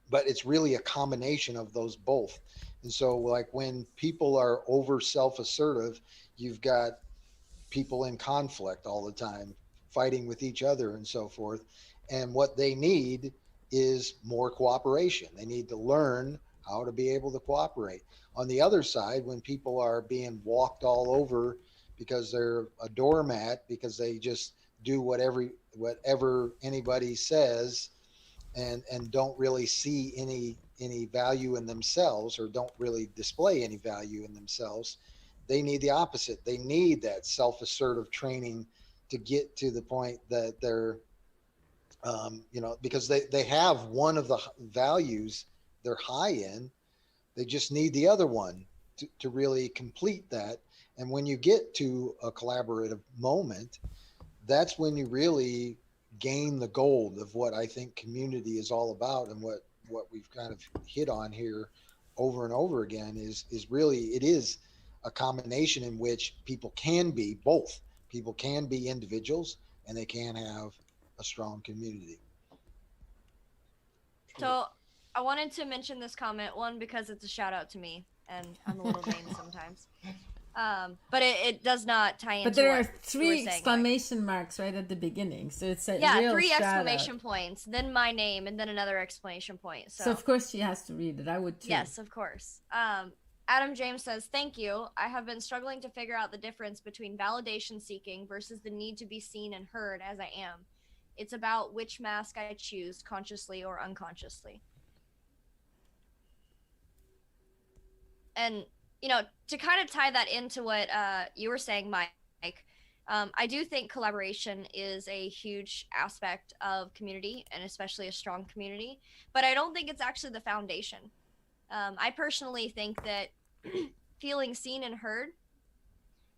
[SPEAKER 1] But it's really a combination of those both. And so like when people are over self-assertive, you've got people in conflict all the time, fighting with each other and so forth. And what they need is more cooperation. They need to learn how to be able to cooperate. On the other side, when people are being walked all over because they're a doormat, because they just do whatever anybody says, and don't really see any value in themselves, or don't really display any value in themselves, they need the opposite. They need that self-assertive training to get to the point that they're because they have one of the values they're high in, they just need the other one to really complete that. And when you get to a collaborative moment, that's when you really gain the gold of what I think community is all about, and what we've kind of hit on here over and over again is really, it is a combination in which people can be both. People can be individuals, and they can have a strong community.
[SPEAKER 3] So I wanted to mention this comment, one, because it's a shout out to me, and I'm a little vain sometimes. But it does not tie into
[SPEAKER 2] But there are
[SPEAKER 3] what you were
[SPEAKER 2] three
[SPEAKER 3] saying,
[SPEAKER 2] exclamation marks right at the beginning, so it's a
[SPEAKER 3] yeah,
[SPEAKER 2] real
[SPEAKER 3] 3
[SPEAKER 2] shout
[SPEAKER 3] exclamation
[SPEAKER 2] out.
[SPEAKER 3] points, then my name, and then another exclamation point.
[SPEAKER 2] So of course she has to read it. I would too.
[SPEAKER 3] Yes, of course. Adam James says, "Thank you. I have been struggling to figure out the difference between validation seeking versus the need to be seen and heard as I am. It's about which mask I choose, consciously or unconsciously." And, to kind of tie that into what you were saying, Mike, I do think collaboration is a huge aspect of community, and especially a strong community, but I don't think it's actually the foundation. I personally think that feeling seen and heard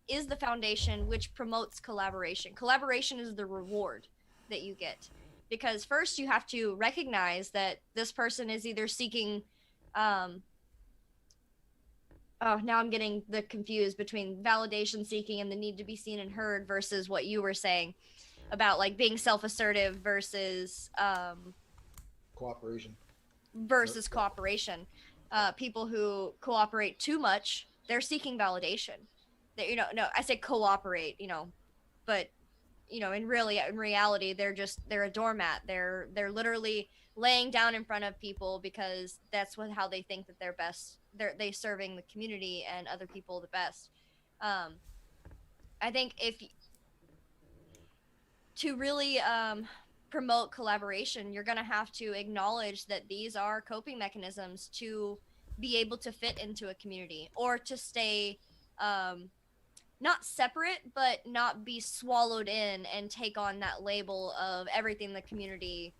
[SPEAKER 3] is the foundation, which promotes collaboration. Collaboration is the reward that you get, because first you have to recognize that this person is either seeking oh, now I'm getting the confused between validation seeking and the need to be seen and heard versus what you were saying about like being self-assertive versus
[SPEAKER 1] Cooperation.
[SPEAKER 3] cooperation. People who cooperate too much, they're seeking validation. That, no, I say cooperate, but in reality, they're a doormat. They're literally laying down in front of people because that's how they think that they're best. They serving the community and other people the best. I think to really promote collaboration, you're going to have to acknowledge that these are coping mechanisms to be able to fit into a community, or to stay not separate, but not be swallowed in and take on that label of everything the community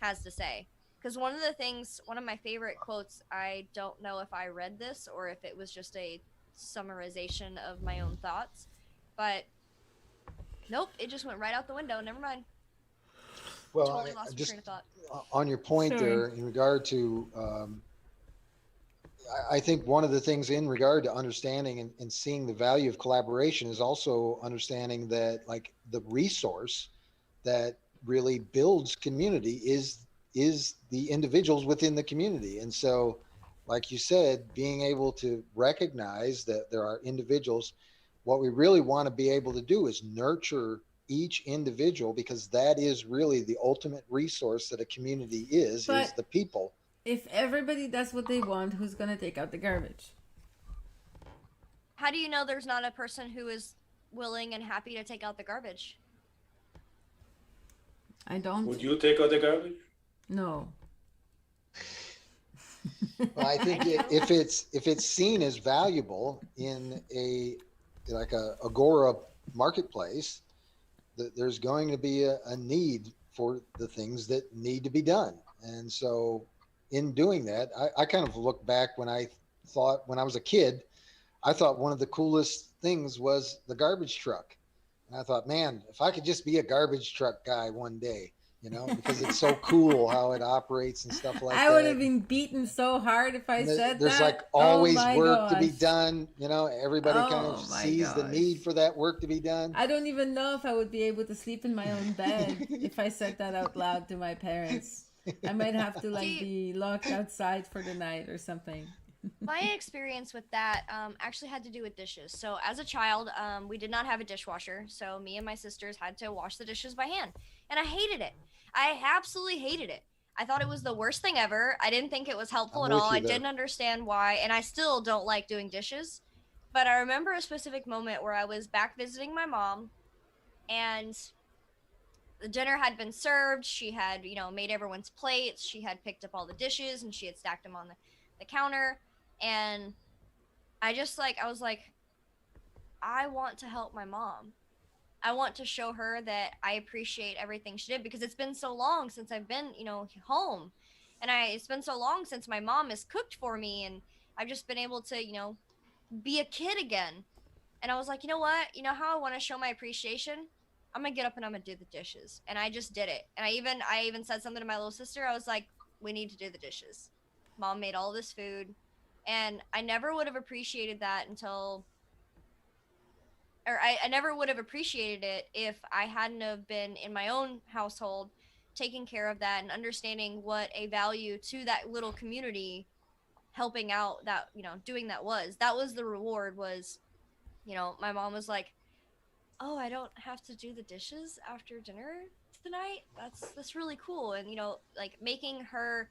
[SPEAKER 3] has to say. Because one of my favorite quotes, I don't know if I read this or if it was just a summarization of my own thoughts, but nope, it just went right out the window. Never mind.
[SPEAKER 1] Well,
[SPEAKER 3] Totally lost my
[SPEAKER 1] just
[SPEAKER 3] train of thought.
[SPEAKER 1] on your point
[SPEAKER 2] Sorry.
[SPEAKER 1] there, in regard to, I think one of the things in regard to understanding and seeing the value of collaboration is also understanding that, like, the resource that really builds community is the individuals within the community. And so, like you said, being able to recognize that there are individuals, what we really want to be able to do is nurture each individual, because that is really the ultimate resource that a community is
[SPEAKER 2] But
[SPEAKER 1] the people.
[SPEAKER 2] if everybody does what they want, who's gonna take out the garbage?
[SPEAKER 3] How do you know there's not a person who is willing and happy to take out the garbage?
[SPEAKER 2] I don't.
[SPEAKER 4] Would you take out the garbage?
[SPEAKER 2] No.
[SPEAKER 1] Well, I think if it's seen as valuable in a agora marketplace, there's going to be a need for the things that need to be done. And so in doing that, I kind of look back when I was a kid, I thought one of the coolest things was the garbage truck. And I thought, man, if I could just be a garbage truck guy one day, because it's so cool how it operates and stuff like that.
[SPEAKER 2] I would have been beaten so hard if I said
[SPEAKER 1] there's
[SPEAKER 2] that.
[SPEAKER 1] like always work
[SPEAKER 2] gosh.
[SPEAKER 1] to be done. Everybody kind of sees the need for that work to be done.
[SPEAKER 2] I don't even know if I would be able to sleep in my own bed if I said that out loud to my parents. I might have to be locked outside for the night or something.
[SPEAKER 3] My experience with that actually had to do with dishes. So as a child, we did not have a dishwasher, so me and my sisters had to wash the dishes by hand, and I hated it. I absolutely hated it. I thought it was the worst thing ever. I didn't think it was helpful at all. I didn't understand why, and I still don't like doing dishes. But I remember a specific moment where I was back visiting my mom, and the dinner had been served. She had, made everyone's plates. She had picked up all the dishes, and she had stacked them on the counter. And I was like, I want to help my mom. I want to show her that I appreciate everything she did, because it's been so long since I've been, home. And it's been so long since my mom has cooked for me, and I've just been able to, be a kid again. And I was like, you know what? You know how I want to show my appreciation? I'm gonna get up and I'm gonna do the dishes. And I just did it. And I even said something to my little sister. I was like, we need to do the dishes. Mom made all this food. And I never would have appreciated that until, or I never would have appreciated it if I hadn't have been in my own household taking care of that and understanding what a value to that little community helping out, that, doing that was the reward. Was, my mom was like, oh, I don't have to do the dishes after dinner tonight. That's really cool. And like making her,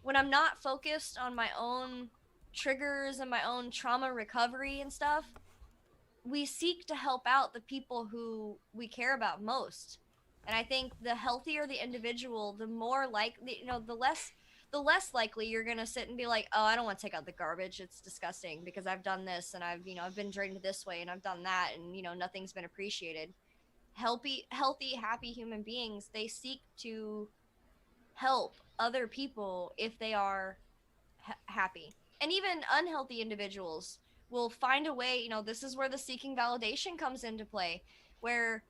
[SPEAKER 3] when I'm not focused on my own triggers and my own trauma recovery and stuff, we seek to help out the people who we care about most. And I think the healthier the individual, the more likely, the less likely you're going to sit and be like, oh, I don't want to take out the garbage, it's disgusting because I've done this, and I've been drained this way, and I've done that, and nothing's been appreciated. Healthy, happy human beings, they seek to help other people if they are happy. And even unhealthy individuals will find a way. This is where the seeking validation comes into play, where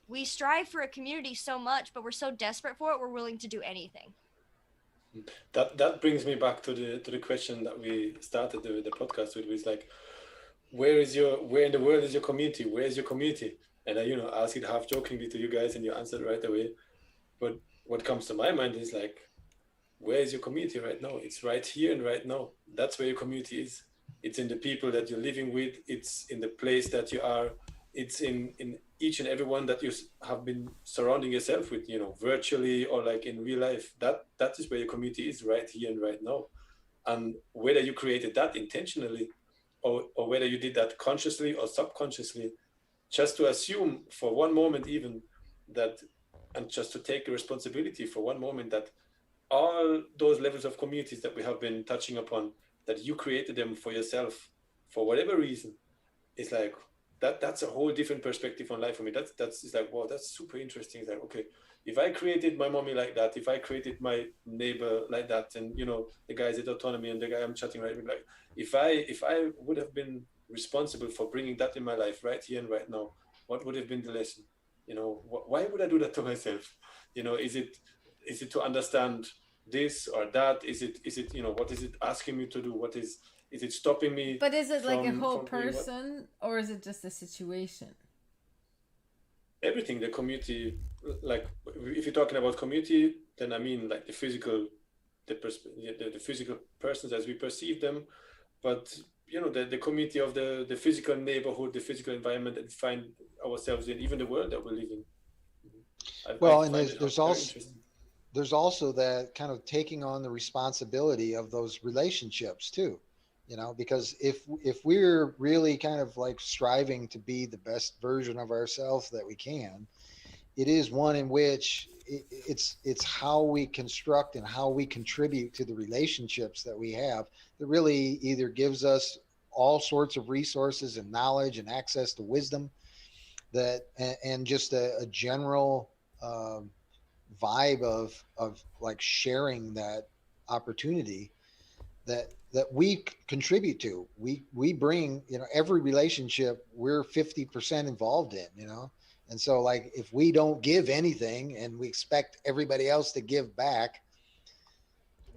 [SPEAKER 3] we strive for a community so much, but we're so desperate for it, we're willing to do anything.
[SPEAKER 4] That brings me back to the question that we started the podcast with, was like, where in the world is your community? Where is your community? And I, asked it half jokingly to you guys, and you answered right away. But what comes to my mind is like, where is your community right now? It's right here and right now. That's where your community is. It's in the people that you're living with. It's in the place that you are. It's in each and every one that you have been surrounding yourself with, virtually or like in real life. That is where your community is, right here and right now. And whether you created that intentionally, or whether you did that consciously or subconsciously, just to assume for one moment even that, and just to take the responsibility for one moment that all those levels of communities that we have been touching upon, that you created them for yourself for whatever reason, it's like that's a whole different perspective on life for me. That's it's like, wow, that's super interesting. It's like, okay, if I created my mommy like that, if I created my neighbor like that, and the guys at Autonomy and the guy I'm chatting right with, like, if I would have been responsible for bringing that in my life right here and right now, what would have been the lesson? Why would I do that to myself? Is it to understand this or that? Is it what is it asking me to do? Is it stopping me?
[SPEAKER 2] But is it like a whole
[SPEAKER 4] from doing
[SPEAKER 2] person, or is it just a situation?
[SPEAKER 4] Everything, the community, like if you're talking about community, then I mean like the physical, the physical persons as we perceive them, but the community of the physical neighborhood, the physical environment that we find ourselves in, even the world that we live in.
[SPEAKER 1] Well, and there's also that kind of taking on the responsibility of those relationships too, because if we're really kind of like striving to be the best version of ourselves that we can, it is one in which it's how we construct and how we contribute to the relationships that we have that really either gives us all sorts of resources and knowledge and access to wisdom, that and just a general vibe of like sharing that opportunity that we contribute to. We bring, every relationship we're 50% involved in, and so like if we don't give anything and we expect everybody else to give back,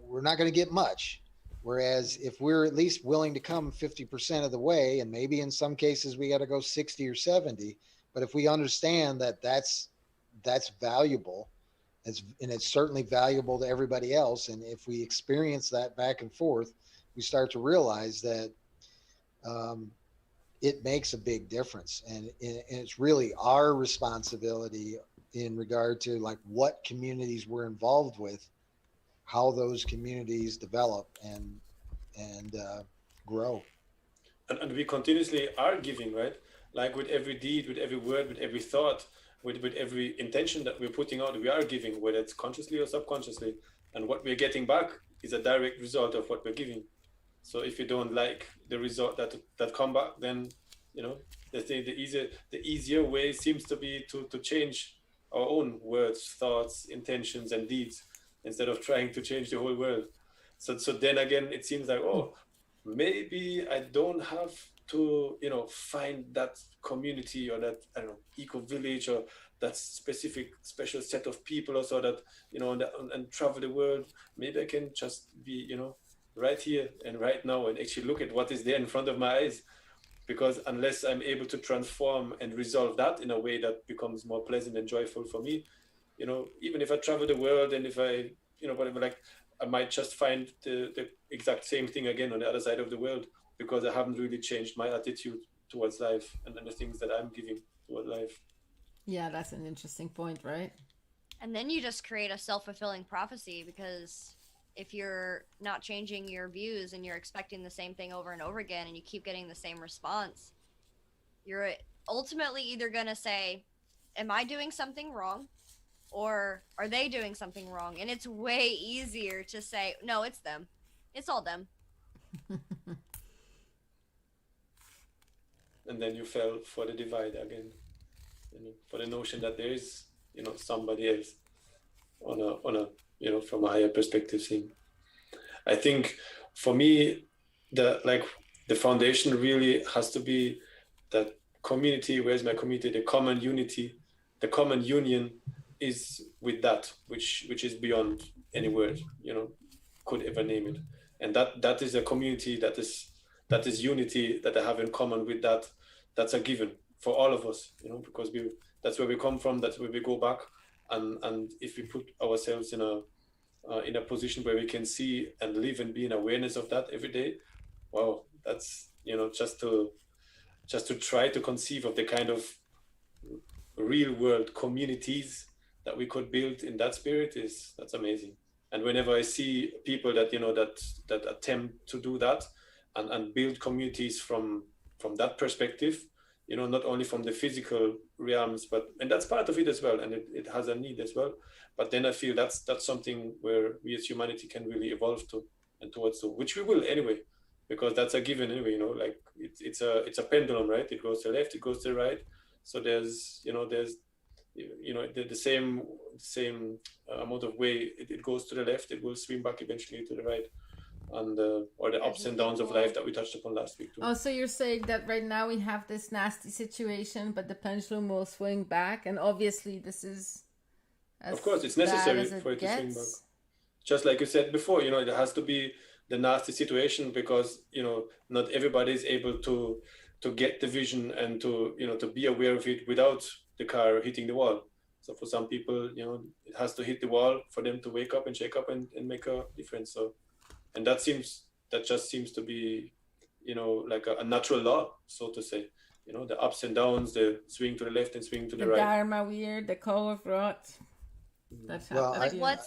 [SPEAKER 1] we're not going to get much. Whereas if we're at least willing to come 50% of the way, and maybe in some cases we got to go 60 or 70, but if we understand that that's valuable, and it's certainly valuable to everybody else, and if we experience that back and forth, we start to realize that it makes a big difference, and it's really our responsibility in regard to like what communities we're involved with, how those communities develop and grow.
[SPEAKER 4] And we continuously are giving, right? Like with every deed, with every word, with every thought, with every intention that we're putting out, we are giving, whether it's consciously or subconsciously. And what we're getting back is a direct result of what we're giving. So if you don't like the result that come back, then let's say the easier way seems to be to change our own words, thoughts, intentions, and deeds, instead of trying to change the whole world. So then again, it seems like, oh, maybe I don't have to, you know, find that community or that, I don't know, eco village or that specific special set of people, or so that, you know, and travel the world. Maybe I can just be, you know, right here and right now and actually look at what is there in front of my eyes. Because unless I'm able to transform and resolve that in a way that becomes more pleasant and joyful for me, you know, even if I travel the world and if I, you know, whatever, like I might just find the exact same thing again on the other side of the world, because I haven't really changed my attitude towards life and the things that I'm giving toward life.
[SPEAKER 2] Yeah, that's an interesting point, right?
[SPEAKER 3] And then you just create a self-fulfilling prophecy, because if you're not changing your views and you're expecting the same thing over and over again and you keep getting the same response, you're ultimately either going to say, am I doing something wrong, or are they doing something wrong? And it's way easier to say, no, it's them. It's all them.
[SPEAKER 4] And then you fell for the divide again, you know, for the notion that there is, you know, somebody else on a, you know, from a higher perspective thing. I think for me, the foundation really has to be that community. Where's my community? The common unity, the common union is with that which is beyond any word, you know, could ever name it. And that is a community, that is unity that I have in common with that. That's a given for all of us, you know, because that's where we come from, that's where we go back. And if we put ourselves in a position where we can see and live and be in awareness of that every day, wow, that's, you know, just to try to conceive of the kind of real world communities that we could build in that spirit, that's amazing. And whenever I see people that, you know, that attempt to do that and build communities from that perspective, you know, not only from the physical realms, and that's part of it as well, and it has a need as well. But then I feel that's something where we as humanity can really evolve to and towards to, which we will anyway, because that's a given anyway, you know, like it's a pendulum, right? It goes to the left, it goes to the right. So there's the same amount of way it goes to the left, it will swing back eventually to the right. And or the ups and downs of life that we touched upon last week too.
[SPEAKER 2] Oh, so you're saying that right now we have this nasty situation, but the pendulum will swing back, and obviously this is
[SPEAKER 4] of course it's necessary for it to swing back. Just like you said before, you know, it has to be the nasty situation, because, you know, not everybody is able to get the vision and to, you know, to be aware of it without the car hitting the wall. So for some people, you know, it has to hit the wall for them to wake up and shake up and make a difference. So, and that just seems to be, you know, like a natural law, so to say. You know, the ups and downs, the swing to the left and swing to the right.
[SPEAKER 2] The Dharma weird, the core of rot.
[SPEAKER 1] That's how. Well,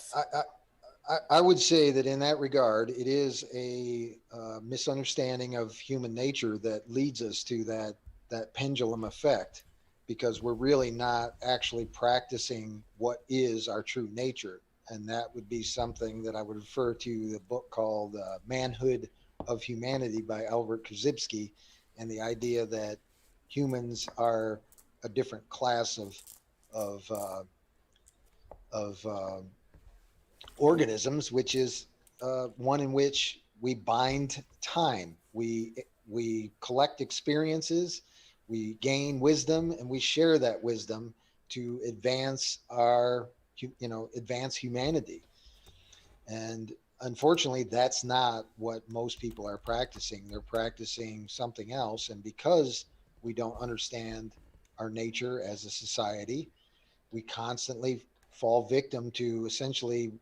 [SPEAKER 1] I would say that in that regard, it is a misunderstanding of human nature that leads us to that pendulum effect, because we're really not actually practicing what is our true nature. And that would be something that I would refer to the book called Manhood of Humanity by Albert Korzybski, and the idea that humans are a different class of organisms, which is one in which we bind time, we collect experiences, we gain wisdom, and we share that wisdom to advance advance humanity. And unfortunately, that's not what most people are practicing. They're practicing something else, and because we don't understand our nature as a society, we constantly fall victim to essentially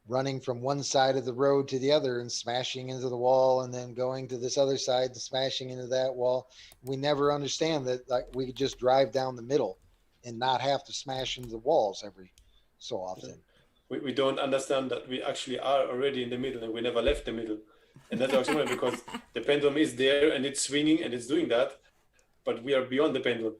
[SPEAKER 1] running from one side of the road to the other and smashing into the wall, and then going to this other side and smashing into that wall. We never understand that, like, we could just drive down the middle and not have to smash into the walls every so often.
[SPEAKER 4] We don't understand that we actually are already in the middle and we never left the middle. And that's also because the pendulum is there and it's swinging and it's doing that, but we are beyond the pendulum.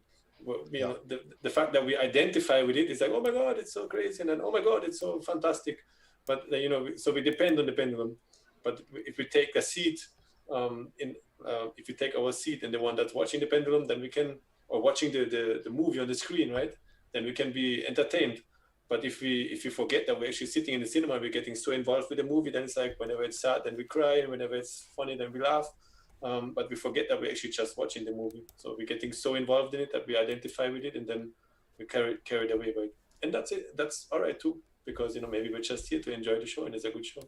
[SPEAKER 4] You know, the fact that we identify with it is like, oh my God, it's so crazy, and then, oh my God, it's so fantastic. But you know, so we depend on the pendulum. But if we take a seat, if we take our seat and the one that's watching the pendulum, then we can, or watching the movie on the screen, right? Then we can be entertained. But if we forget that we're actually sitting in the cinema, we're getting so involved with the movie, then it's like whenever it's sad, then we cry, and whenever it's funny, then we laugh. but we forget that we're actually just watching the movie. So we're getting so involved in it that we identify with it, and then we carried away by it. And that's it. That's all right too, because maybe we're just here to enjoy the show, and it's a good show.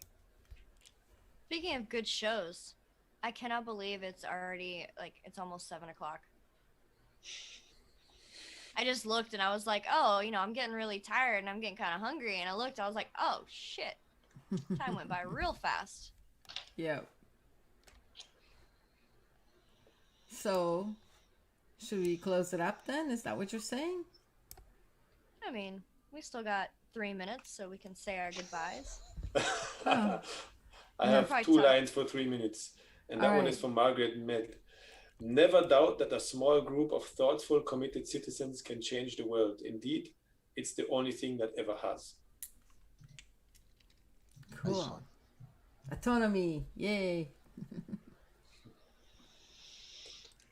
[SPEAKER 3] Speaking of good shows, I cannot believe it's already it's almost 7:00. I just looked and I was like, oh, I'm getting really tired and I'm getting kind of hungry. And I looked, I was like, oh shit, time went by real fast.
[SPEAKER 2] Yeah. So, should we close it up then? Is that what you're saying?
[SPEAKER 3] I mean, we still got 3 minutes, so we can say our goodbyes.
[SPEAKER 2] Oh.
[SPEAKER 4] I have two lines for 3 minutes, and that one is from Margaret Mead. Never doubt that a small group of thoughtful, committed citizens can change the world. Indeed, it's the only thing that ever has.
[SPEAKER 2] Cool.
[SPEAKER 1] Nice one.
[SPEAKER 2] Autonomy. Yay.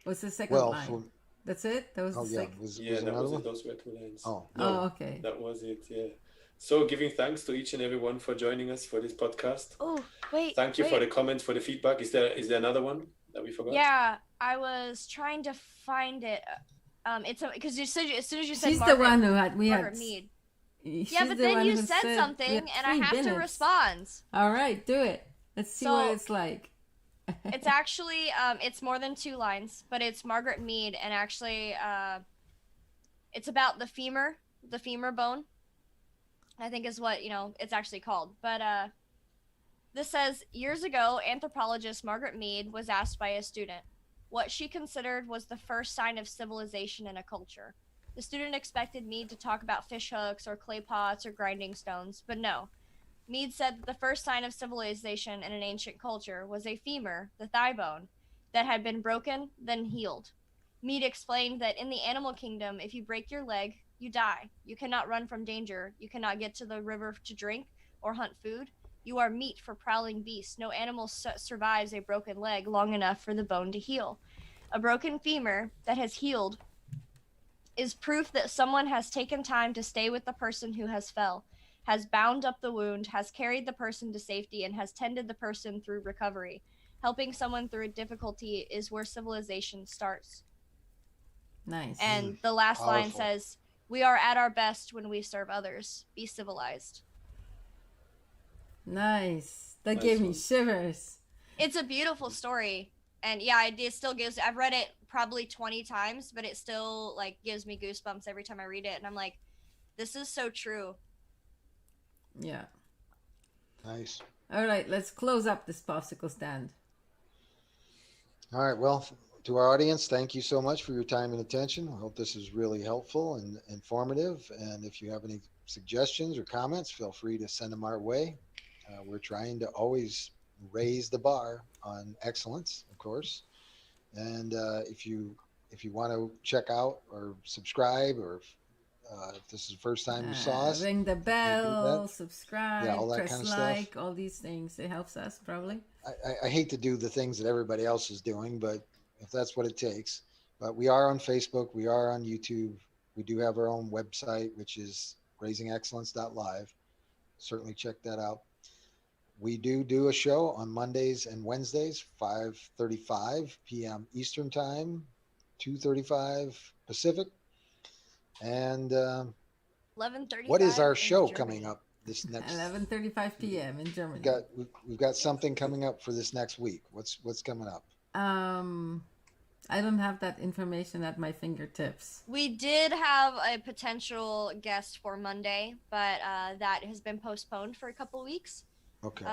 [SPEAKER 2] What's the second line? That's it? That was the second?
[SPEAKER 1] Was
[SPEAKER 4] that was it. Those were 2 lines.
[SPEAKER 1] Oh,
[SPEAKER 2] okay.
[SPEAKER 4] That was it, yeah. So giving thanks to each and everyone for joining us for this podcast.
[SPEAKER 3] Oh, wait.
[SPEAKER 4] Thank you for the comments, for the feedback. Is there another one that we forgot?
[SPEAKER 3] Yeah, I was trying to find it. It's because as soon as you said
[SPEAKER 2] She's
[SPEAKER 3] Margaret,
[SPEAKER 2] the one who
[SPEAKER 3] Margaret Mead. Yeah, but then you said something, and I have to respond.
[SPEAKER 2] All right, do it. Let's see what it's like.
[SPEAKER 3] It's actually it's more than 2 lines, but it's Margaret Mead, and actually it's about the femur bone, I think is what it's actually called. But this says, years ago, anthropologist Margaret Mead was asked by a student what she considered was the first sign of civilization in a culture. The student expected Mead to talk about fish hooks or clay pots or grinding stones, but no. Mead said that the first sign of civilization in an ancient culture was a femur, the thigh bone, that had been broken, then healed. Mead explained that in the animal kingdom, if you break your leg, you die. You cannot run from danger. You cannot get to the river to drink or hunt food. You are meat for prowling beasts. No animal survives a broken leg long enough for the bone to heal. A broken femur that has healed is proof that someone has taken time to stay with the person who has fell, has bound up the wound, has carried the person to safety, and has tended the person through recovery. Helping someone through a difficulty is where civilization starts.
[SPEAKER 2] Nice.
[SPEAKER 3] And the last line says, we are at our best when we serve others. Be civilized.
[SPEAKER 2] Nice. That gave me shivers.
[SPEAKER 3] It's a beautiful story. And yeah, it still gives, I've read it probably 20 times, but it still gives me goosebumps every time I read it. And I'm like, this is so true.
[SPEAKER 2] Yeah.
[SPEAKER 1] Nice.
[SPEAKER 2] All right, let's close up this popsicle stand.
[SPEAKER 1] All right. Well, to our audience, thank you so much for your time and attention. I hope this is really helpful and informative. And if you have any suggestions or comments, feel free to send them our way. We're trying to always raise the bar on excellence, of course. And if you want to check out or subscribe, or if this is the first time you saw us,
[SPEAKER 2] ring the bell, subscribe,
[SPEAKER 1] all that
[SPEAKER 2] press
[SPEAKER 1] kind of
[SPEAKER 2] like,
[SPEAKER 1] stuff.
[SPEAKER 2] all these things. It helps us probably.
[SPEAKER 1] I hate to do the things that everybody else is doing, but if that's what it takes. But we are on Facebook. We are on YouTube. We do have our own website, which is raisingexcellence.live. Certainly check that out. We do a show on Mondays and Wednesdays, 5:35 p.m. Eastern Time, 2:35 Pacific. And
[SPEAKER 3] 11:35.
[SPEAKER 1] what is our show coming up this next?
[SPEAKER 2] 11:35 p.m. in Germany.
[SPEAKER 1] We've got something coming up for this next week. What's coming up?
[SPEAKER 2] I don't have that information at my fingertips.
[SPEAKER 3] We did have a potential guest for Monday, but that has been postponed for a couple weeks.
[SPEAKER 1] Okay.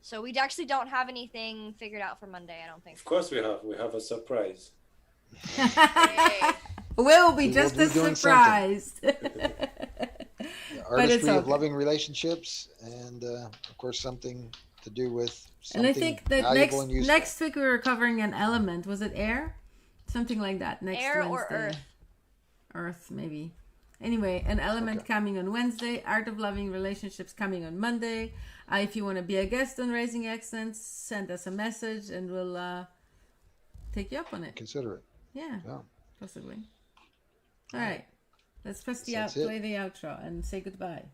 [SPEAKER 3] So we actually don't have anything figured out for Monday, I don't think.
[SPEAKER 4] Of course we have a surprise.
[SPEAKER 2] We'll be just as surprised.
[SPEAKER 1] The artistry of loving relationships, and of course something to do with something.
[SPEAKER 2] And I think that
[SPEAKER 1] valuable and useful.
[SPEAKER 2] next week we were covering an element. Was it air? Something like that. Next
[SPEAKER 3] air
[SPEAKER 2] Wednesday.
[SPEAKER 3] or earth?
[SPEAKER 2] Earth, maybe. Anyway, an element coming on Wednesday. Art of loving relationships coming on Monday. If you want to be a guest on Raising Excellence, send us a message and we'll take you up on it.
[SPEAKER 1] Consider it.
[SPEAKER 2] Yeah. Possibly. All right. Let's press play the outro and say goodbye.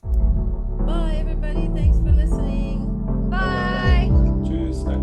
[SPEAKER 2] Bye, everybody. Thanks for listening.
[SPEAKER 3] Bye.
[SPEAKER 4] Tschüss. Danke.